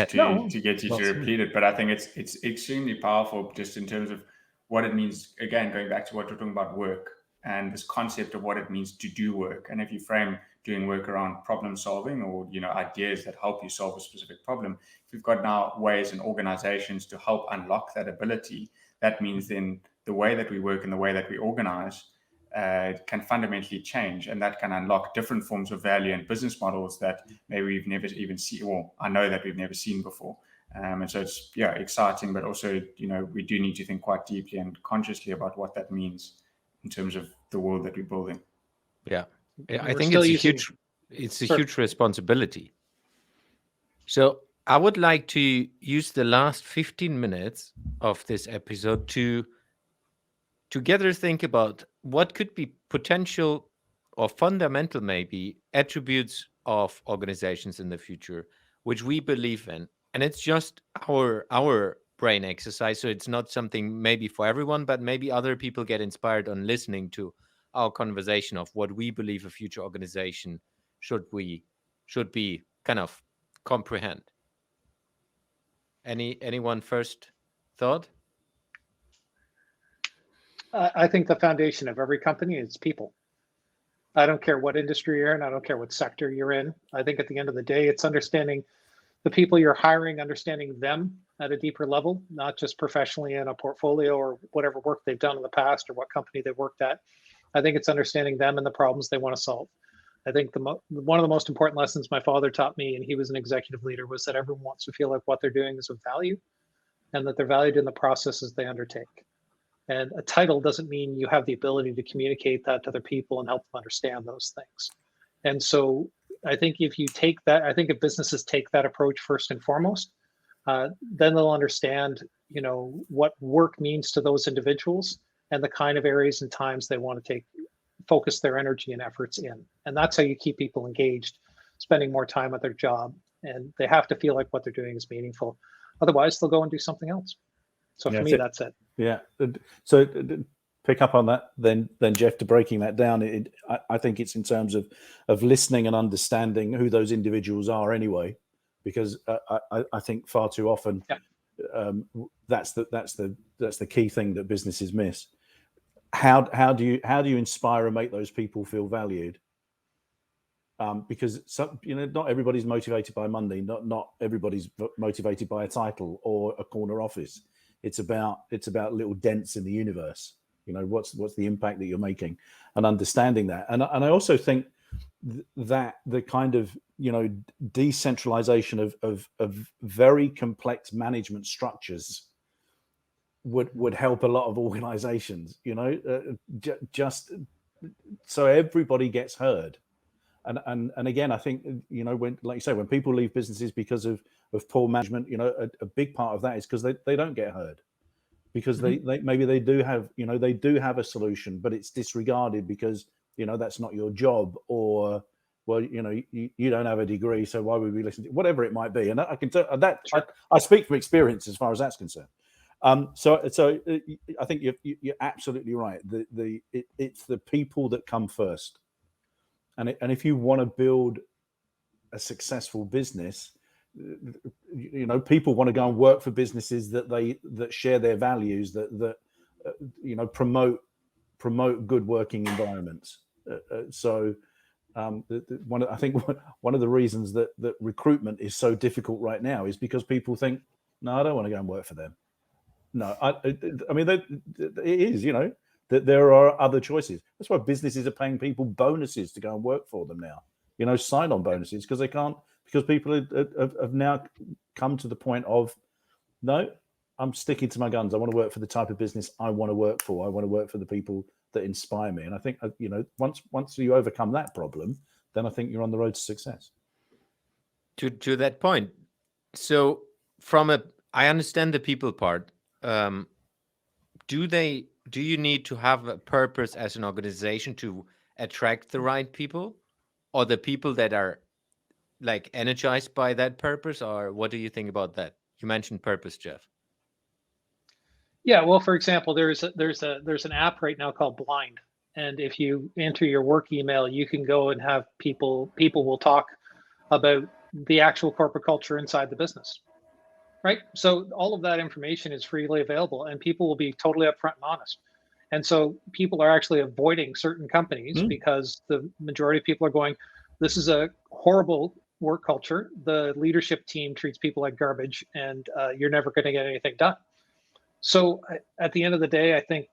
to get you to repeat it, but I think it's extremely powerful just in terms of what it means. Again, going back to what we're talking about, work, and this concept of what it means to do work. And if you frame doing work around problem solving, or ideas that help you solve a specific problem, if you've got now ways and organizations to help unlock that ability, that means then the way that we work and the way that we organize can fundamentally change, and that can unlock different forms of value and business models that maybe we've never even seen, or I know that we've never seen before. And so it's exciting, but also we do need to think quite deeply and consciously about what that means in terms of the world that we're building. Yeah, I We're think still it's using- a Sorry. huge responsibility. So I would like to use the last 15 minutes of this episode to together think about what could be potential or fundamental, maybe, attributes of organizations in the future, which we believe in. And it's just our brain exercise. So it's not something maybe for everyone, but maybe other people get inspired on listening to our conversation of what we believe a future organization should be kind of comprehend. Anyone first thought? I think the foundation of every company is people. I don't care what industry you're in. I don't care what sector you're in. I think at the end of the day, it's understanding the people you're hiring, understanding them at a deeper level, not just professionally in a portfolio or whatever work they've done in the past or what company they've worked at. I think it's understanding them and the problems they want to solve. I think one of the most important lessons my father taught me, and he was an executive leader, was that everyone wants to feel like what they're doing is of value and that they're valued in the processes they undertake. And a title doesn't mean you have the ability to communicate that to other people and help them understand those things. And so I think if businesses take that approach first and foremost, then they'll understand, what work means to those individuals and the kind of areas and times they want to focus their energy and efforts in. And that's how you keep people engaged, spending more time at their job. And they have to feel like what they're doing is meaningful. Otherwise, they'll go and do something else. So for me, that's it. Yeah. So pick up on that, then Jeff, to breaking that down. I think it's in terms of listening and understanding who those individuals are anyway, because I think far too often that's the key thing that businesses miss. How do you inspire and make those people feel valued? Because not everybody's motivated by money. Not everybody's motivated by a title or a corner office. It's about little dents in the universe. What's the impact that you're making, and understanding that. And I also think that the kind of decentralization of very complex management structures would help a lot of organizations. Just so everybody gets heard. And again, I think when, like you say, when people leave businesses because of poor management, a big part of that is because they don't get heard, because they maybe they do have a solution, but it's disregarded because that's not your job, or you don't have a degree, so why would we listen to whatever it might be? And I can tell that I speak from experience as far as that's concerned. So I think you're absolutely right. It's the people that come first. And if you want to build a successful business, people want to go and work for businesses that share their values, that promote good working environments. I think one of the reasons that recruitment is so difficult right now is because people think, no, I don't want to go and work for them. No, I mean it is, that there are other choices. That's why businesses are paying people bonuses to go and work for them now. Sign-on bonuses, because people have now come to the point of, no, I'm sticking to my guns. I want to work for the type of business I want to work for. I want to work for the people that inspire me. And I think once you overcome that problem, then I think you're on the road to success. To that point, so I understand the people part. Do you need to have a purpose as an organization to attract the right people, or the people that are like energized by that purpose? Or what do you think about that? You mentioned purpose, Jeff. Yeah, well, for example, there's an app right now called Blind, and if you enter your work email, you can go and have people will talk about the actual corporate culture inside the business, right? So all of that information is freely available, and people will be totally upfront and honest. And so people are actually avoiding certain companies because the majority of people are going, this is a horrible work culture. The leadership team treats people like garbage, and you're never going to get anything done. So at the end of the day, I think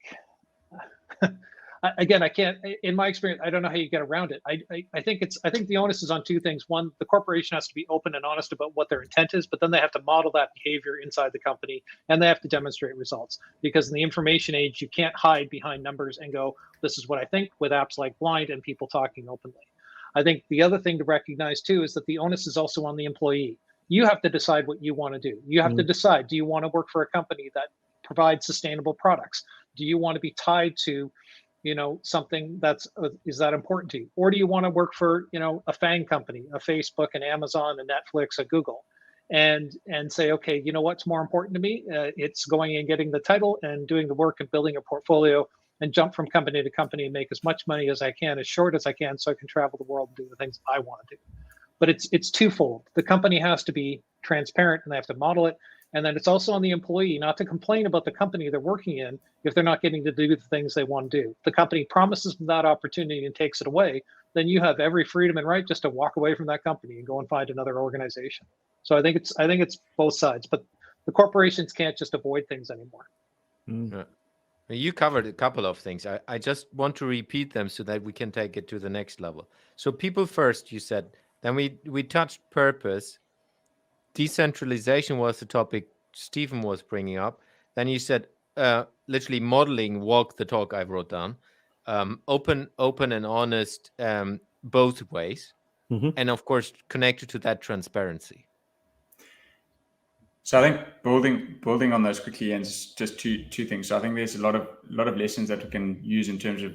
again, I can't. In my experience, I don't know how you get around it. I think the onus is on two things. One, the corporation has to be open and honest about what their intent is, but then they have to model that behavior inside the company, and they have to demonstrate results. Because in the information age, you can't hide behind numbers and go, "This is what I think," with apps like Blind and people talking openly. I think the other thing to recognize too is that the onus is also on the employee. You have to decide what you want to do. You have to decide: do you want to work for a company that provides sustainable products? Do you want to be tied to something is that important to you, or do you want to work for a FANG company, a Facebook, an Amazon, a Netflix, a Google, and say, okay, what's more important to me? It's going and getting the title and doing the work and building a portfolio and jump from company to company and make as much money as I can, as short as I can, so I can travel the world and do the things I want to do. But it's twofold. The company has to be transparent and they have to model it. And then it's also on the employee not to complain about the company they're working in if they're not getting to do the things they want to do. If the company promises them that opportunity and takes it away, then you have every freedom and right just to walk away from that company and go and find another organization. So I think it's both sides, but the corporations can't just avoid things anymore. Yeah. You covered a couple of things. I just want to repeat them so that we can take it to the next level. So people first, you said. Then we touched purpose. Decentralization was the topic Stephen was bringing up. Then you said literally modeling, walk the talk I wrote down. Open and honest both ways. And of course, connected to that transparency. So I think building on those quickly, and just two things. So I think there's a lot of lessons that we can use in terms of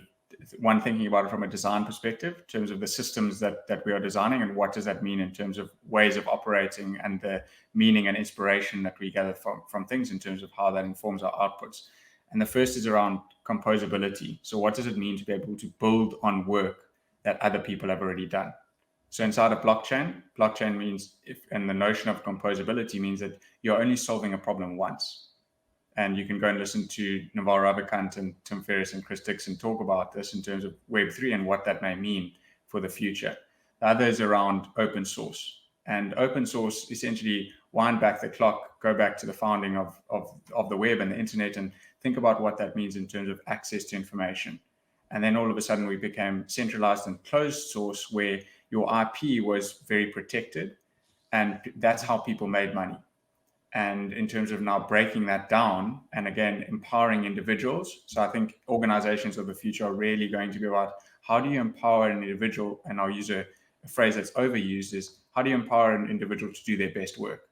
one, thinking about it from a design perspective, in terms of the systems that we are designing and what does that mean in terms of ways of operating and the meaning and inspiration that we gather from things in terms of how that informs our outputs. And the first is around composability. So what does it mean to be able to build on work that other people have already done? So inside a blockchain means, and the notion of composability means that you're only solving a problem once. And you can go and listen to Naval Ravikant and Tim Ferriss and Chris Dixon talk about this in terms of Web3 and what that may mean for the future. The other is around open source. And open source, essentially, wind back the clock, go back to the founding of the web and the internet, and think about what that means in terms of access to information. And then all of a sudden we became centralized and closed source, where your IP was very protected. And that's how people made money. And in terms of now breaking that down and again, empowering individuals. So I think organizations of the future are really going to be about how do you empower an individual? And I'll use a phrase that's overused is, how do you empower an individual to do their best work?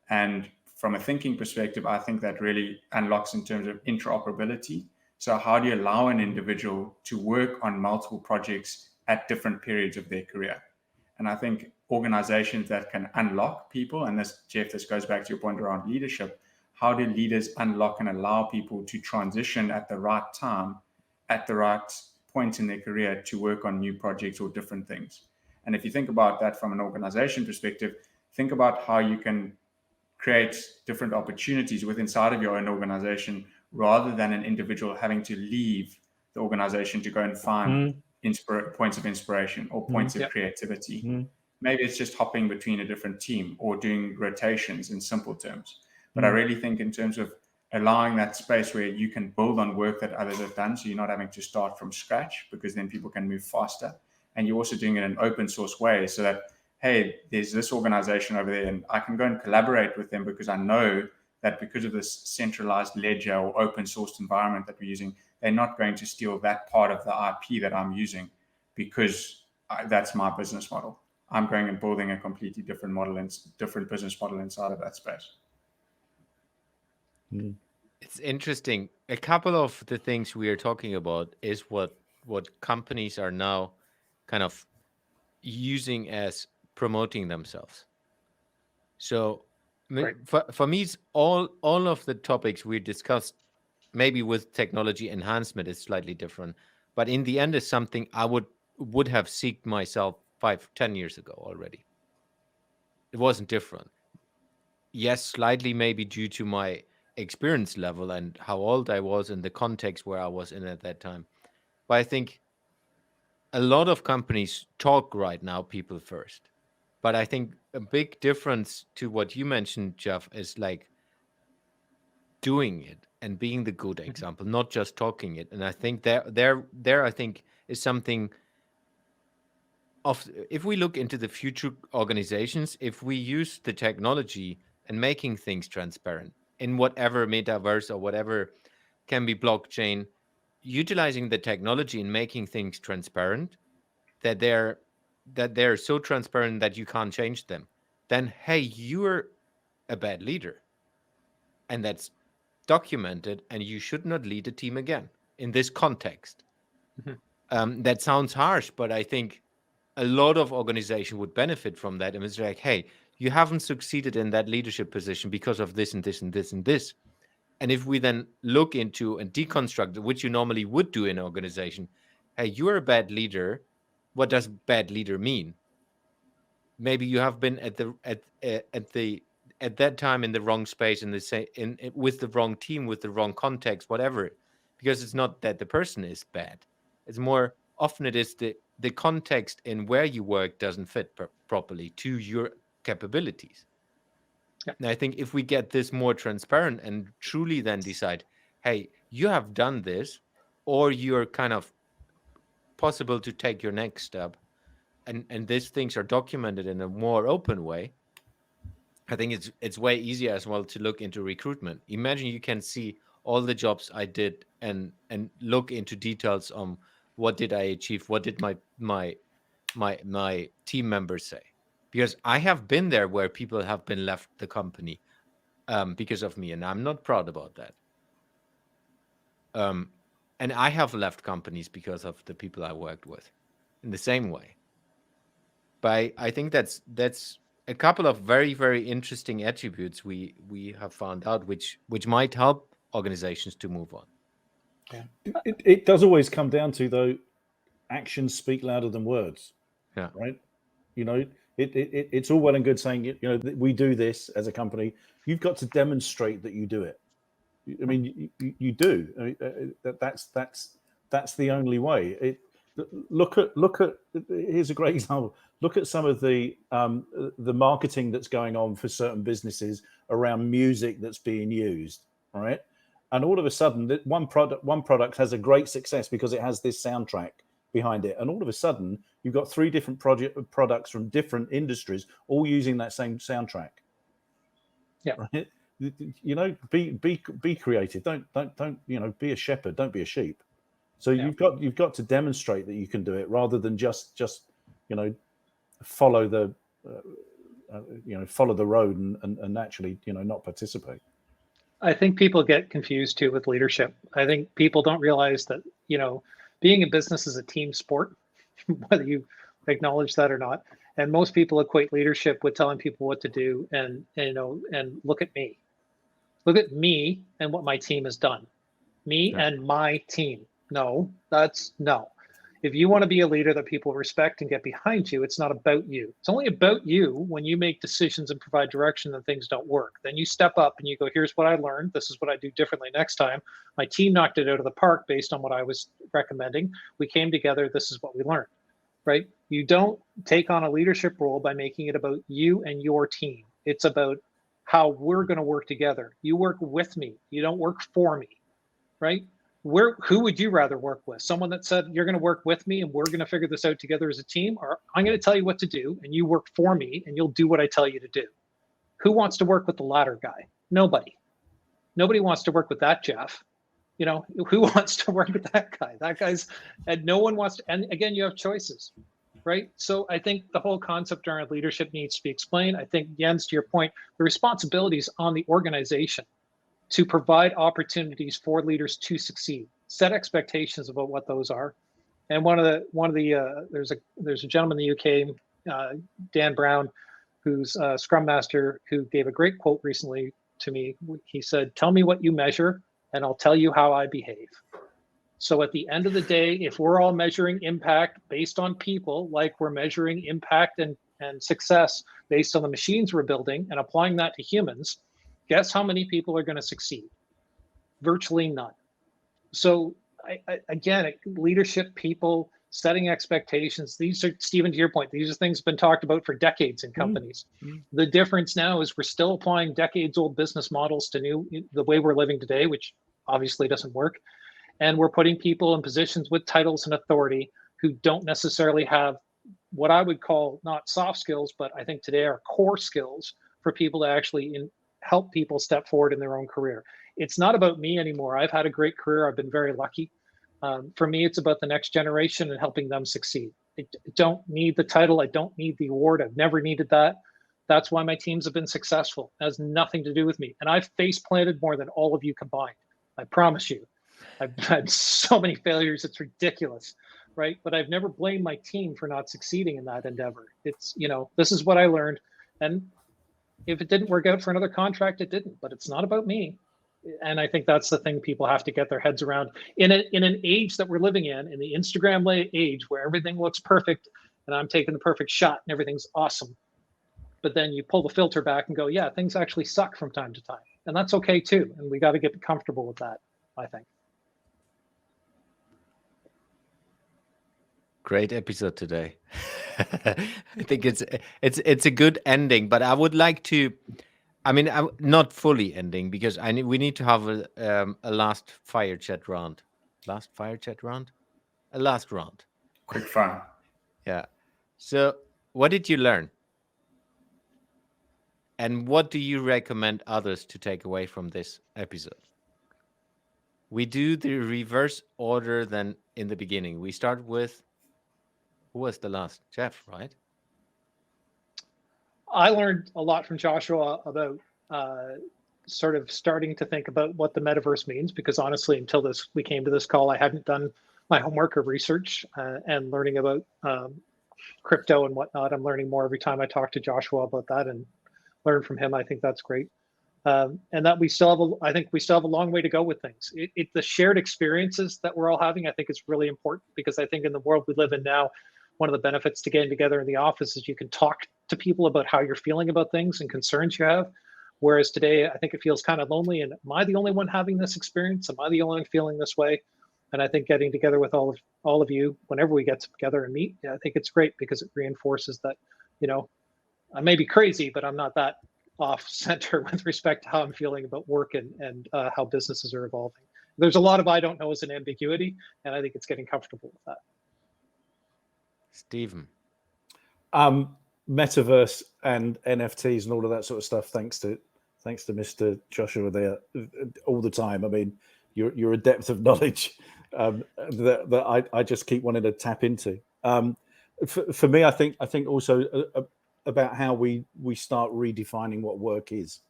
And from a thinking perspective, I think that really unlocks in terms of interoperability. So how do you allow an individual to work on multiple projects at different periods of their career? And I think organizations that can unlock people, and this, Jeff, this goes back to your point around leadership. How do leaders unlock and allow people to transition at the right time, at the right point in their career to work on new projects or different things? And if you think about that from an organization perspective, think about how you can create different opportunities within inside of your own organization, rather than an individual having to leave the organization to go and find points of inspiration or points of creativity. Maybe it's just hopping between a different team or doing rotations in simple terms. But I really think in terms of allowing that space where you can build on work that others have done, so you're not having to start from scratch, because then people can move faster. And you're also doing it in an open source way, so that, hey, there's this organization over there and I can go and collaborate with them, because I know that because of this centralized ledger or open source environment that we're using, they're not going to steal that part of the IP that I'm using, because that's my business model. I'm going and building a completely different model and different business model inside of that space. It's interesting. A couple of the things we are talking about is what companies are now kind of using as promoting themselves. So for me, it's all of the topics we discussed, maybe with technology enhancement is slightly different, but in the end is something I would have seeked myself 5-10 years ago already. It wasn't different. Yes, slightly maybe due to my experience level and how old I was and the context where I was in at that time. But I think a lot of companies talk right now people first. But I think a big difference to what you mentioned, Jeff, is like doing it and being the good example, not just talking it. And I think there I think is something of, if we look into the future organizations, if we use the technology and making things transparent in whatever metaverse or whatever can be blockchain, utilizing the technology and making things transparent, that they're so transparent that you can't change them, then hey, you're a bad leader. And that's documented, and you should not lead a team again in this context. That sounds harsh, but I think a lot of organization would benefit from that. And it's like, hey, you haven't succeeded in that leadership position because of this and this and this and this. And if we then look into and deconstruct, which you normally would do in an organization, hey, you're a bad leader. What does bad leader mean? Maybe you have been at that time in the wrong space, with the wrong team, with the wrong context, whatever. Because it's not that the person is bad. It's more often it is the context in where you work doesn't fit properly to your capabilities. Yeah. And I think if we get this more transparent and truly then decide, hey, you have done this, or you're kind of possible to take your next step, and these things are documented in a more open way, I think it's way easier as well to look into recruitment. Imagine you can see all the jobs I did and look into details on what did I achieve, what did my team members say, because I have been there where people have been left the company because of me, and I'm not proud about that. And I have left companies because of the people I worked with in the same way. But I think that's a couple of very, very interesting attributes we have found out, which might help organizations to move on. Yeah. It does always come down to, though, actions speak louder than words. Yeah. Right. It's all well and good saying, we do this as a company. You've got to demonstrate that you do it. I mean, you do. I mean, that's the only way. Look at. Here's a great example. Look at some of the marketing that's going on for certain businesses around music that's being used, right? And all of a sudden, that one product has a great success because it has this soundtrack behind it, and all of a sudden, you've got 3 different products from different industries all using that same soundtrack. Yeah. Right? Be creative. Don't be a shepherd. Don't be a sheep. So you've got to demonstrate that you can do it, rather than just follow the road and actually not participate. I think people get confused too with leadership. I think people don't realize that being in business is a team sport, whether you acknowledge that or not. And most people equate leadership with telling people what to do, and look at me. Look at me and what my team has done. Me and my team. No. If you want to be a leader that people respect and get behind you, it's not about you. It's only about you when you make decisions and provide direction and things don't work. Then you step up and you go, here's what I learned. This is what I do differently next time. My team knocked it out of the park based on what I was recommending. We came together. This is what we learned, right? You don't take on a leadership role by making it about you and your team. It's about how we're going to work together. You work with me. You don't work for me, right? Who would you rather work with? Someone that said, you're going to work with me and we're going to figure this out together as a team, or I'm going to tell you what to do and you work for me and you'll do what I tell you to do? Who wants to work with the latter guy? Nobody wants to work with that Jeff. Who wants to work with that guy? That guy's, and no one wants to, and again, you have choices, right? So I think the whole concept around leadership needs to be explained. I think, Jens, to your point, the responsibilities on the organization to provide opportunities for leaders to succeed, set expectations about what those are. And there's a gentleman in the UK, Dan Brown, who's a Scrum Master, who gave a great quote recently to me. He said, "Tell me what you measure and I'll tell you how I behave." So at the end of the day, if we're all measuring impact based on people, like we're measuring impact and success based on the machines we're building and applying that to humans, guess how many people are going to succeed? Virtually none. So again, leadership, people, setting expectations. These are, Stephen, to your point, these are things that have been talked about for decades in companies. The difference now is we're still applying decades-old business models to the way we're living today, which obviously doesn't work. And we're putting people in positions with titles and authority who don't necessarily have what I would call not soft skills, but I think today are core skills for people to actually help people step forward in their own career. It's not about me anymore. I've had a great career. I've been very lucky. For me, it's about the next generation and helping them succeed. I don't need the title. I don't need the award. I've never needed that. That's why my teams have been successful. It has nothing to do with me. And I've face planted more than all of you combined. I promise you. I've had so many failures. It's ridiculous, right? But I've never blamed my team for not succeeding in that endeavor. It's, this is what I learned. And if it didn't work out for another contract, it didn't. But it's not about me. And I think that's the thing people have to get their heads around in an age that we're living in the Instagram age where everything looks perfect and I'm taking the perfect shot and everything's awesome. But then you pull the filter back and go, yeah, things actually suck from time to time. And that's okay too. And we got to get comfortable with that, I think. Great episode today. I think it's a good ending, but I would like to, I'm not fully ending because we need to have a last fire chat round. Last fire chat round? A last round. Quick fire. Yeah. So what did you learn? And what do you recommend others to take away from this episode? We do the reverse order than in the beginning. We start with, who was the last? Jeff, right? I learned a lot from Joshua about sort of starting to think about what the metaverse means, because honestly, until we came to this call, I hadn't done my homework or research and learning about crypto and whatnot. I'm learning more every time I talk to Joshua about that and learn from him. I think that's great. And that I think we still have a long way to go with things. The shared experiences that we're all having, I think is really important, because I think in the world we live in now, one of the benefits to getting together in the office is you can talk to people about how you're feeling about things and concerns you have. Whereas today, I think it feels kind of lonely. And am I the only one having this experience? Am I the only one feeling this way? And I think getting together with all of you, whenever we get together and meet, I think it's great, because it reinforces that, I may be crazy, but I'm not that off center with respect to how I'm feeling about work and how businesses are evolving. There's a lot of I don't know as an ambiguity, and I think it's getting comfortable with that. Stephen. Metaverse and NFTs and all of that sort of stuff. Thanks to Mr. Joshua there all the time. I mean, you're a depth of knowledge that I just keep wanting to tap into. For me, I think also about how we start redefining what work is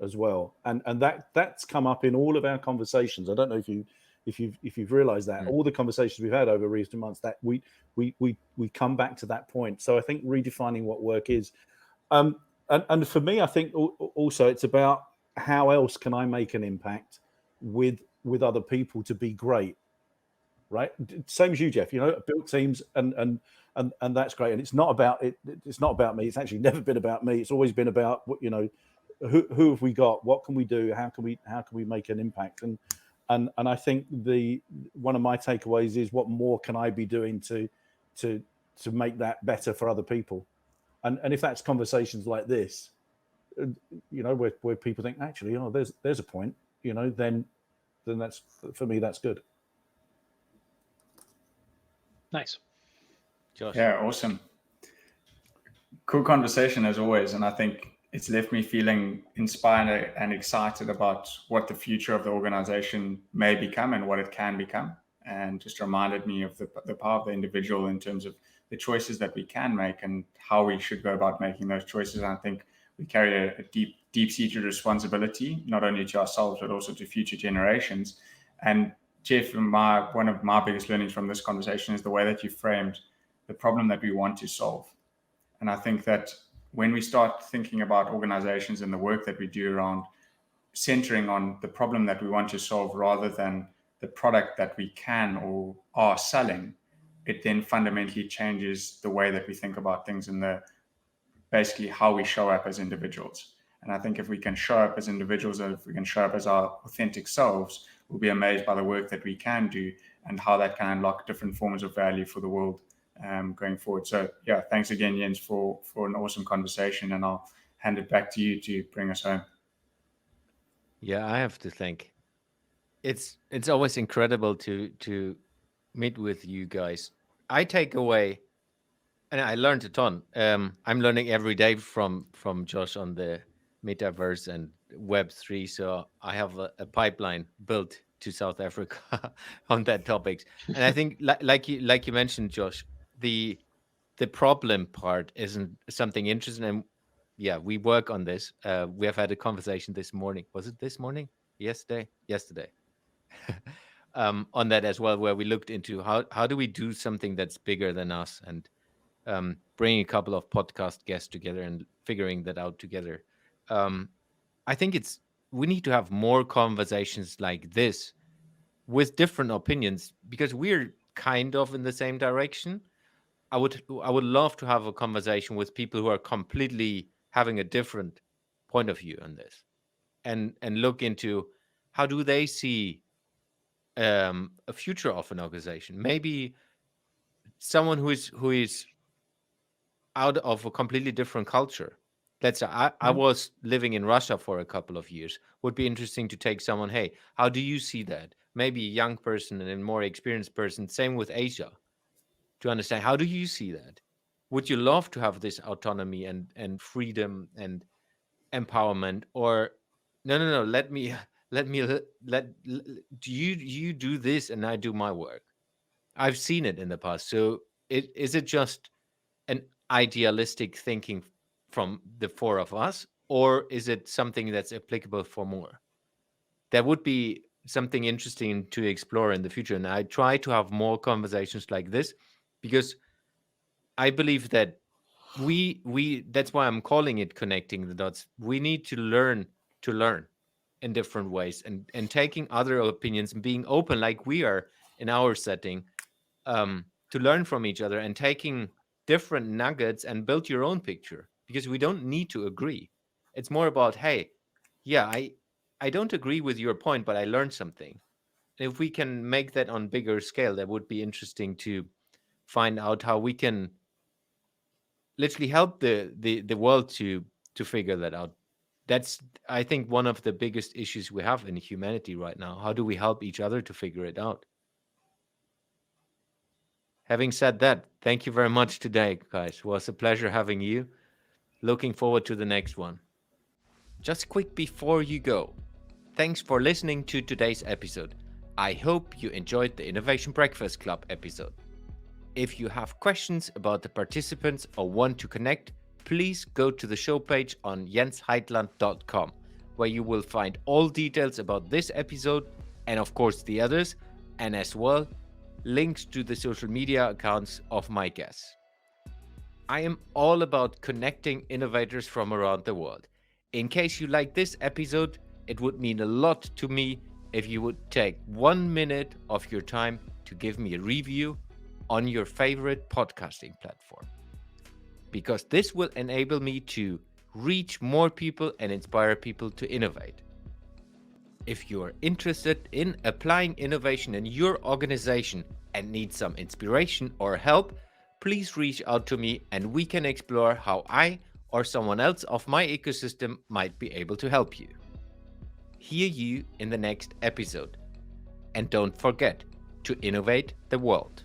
as well, and that's come up in all of our conversations. I don't know if you've realized that all the conversations we've had over recent months, that we come back to that point. So I think redefining what work is, and for me, I think also it's about how else can I make an impact with other people to be great, right? Same as you, Jeff. Built teams and that's great. And it's not about it. It's not about me. It's actually never been about me. It's always been about who have we got? What can we do? How can we make an impact? And I think one of my takeaways is, what more can I be doing to make that better for other people? And if that's conversations like this, where people think, actually, there's a point, then that's, for me, that's good. Nice. Josh. Yeah, awesome. Cool conversation as always. And I think it's left me feeling inspired and excited about what the future of the organization may become and what it can become. And just reminded me of the power of the individual in terms of the choices that we can make and how we should go about making those choices. And I think we carry a deep-seated responsibility, not only to ourselves, but also to future generations. And Jeff, one of my biggest learnings from this conversation is the way that you framed the problem that we want to solve. And I think that when we start thinking about organizations and the work that we do around centering on the problem that we want to solve rather than the product that we can or are selling, it then fundamentally changes the way that we think about things and basically how we show up as individuals. And I think if we can show up as individuals, and if we can show up as our authentic selves, we'll be amazed by the work that we can do and how that can unlock different forms of value for the world going forward. So yeah, thanks again, Jens, for an awesome conversation, and I'll hand it back to you to bring us home. Yeah, I have to think. It's always incredible to meet with you guys. I take away, and I learned a ton. I'm learning every day from Josh on the metaverse and Web3. So I have a pipeline built to South Africa on that topics. And I think, like you mentioned, Josh, the problem part isn't something interesting. And yeah, we work on this. We have had a conversation this morning. Was it this morning? Yesterday. On that as well, where we looked into how do we do something that's bigger than us, and bringing a couple of podcast guests together and figuring that out together. I think we need to have more conversations like this with different opinions, because we're kind of in the same direction. I would love to have a conversation with people who are completely having a different point of view on this, and look into how do they see a future of an organization. Maybe someone who is out of a completely different culture. Let's say I was living in Russia for a couple of years. Would be interesting to take someone, hey, how do you see that? Maybe a young person and a more experienced person. Same with Asia, to understand how do you see that? Would you love to have this autonomy and freedom and empowerment, or no, let me do you do this and I do my work? I've seen it in the past. So is it just an idealistic thinking from the four of us, or is it something that's applicable for more? That would be something interesting to explore in the future. And I try to have more conversations like this, because I believe that we that's why I'm calling it connecting the dots. We need to learn in different ways, and taking other opinions and being open like we are in our setting, to learn from each other and taking different nuggets and build your own picture, because we don't need to agree. It's more about, hey, yeah, I don't agree with your point, but I learned something. If we can make that on bigger scale, that would be interesting to find out how we can literally help the world to figure that out. That's, I think, one of the biggest issues we have in humanity right now. How do we help each other to figure it out? Having said that, thank you very much today, guys. It was a pleasure having you. Looking forward to the next one. Just quick before you go, thanks for listening to today's episode. I hope you enjoyed the Innovation Breakfast Club episode. If you have questions about the participants or want to connect, please go to the show page on jensheitland.com, where you will find all details about this episode and of course the others, and as well links to the social media accounts of my guests. I am all about connecting innovators from around the world. In case you like this episode, it would mean a lot to me if you would take 1 minute of your time to give me a review on your favorite podcasting platform, because this will enable me to reach more people and inspire people to innovate. If you're interested in applying innovation in your organization and need some inspiration or help, please reach out to me and we can explore how I or someone else of my ecosystem might be able to help you. Hear you in the next episode. And don't forget to innovate the world.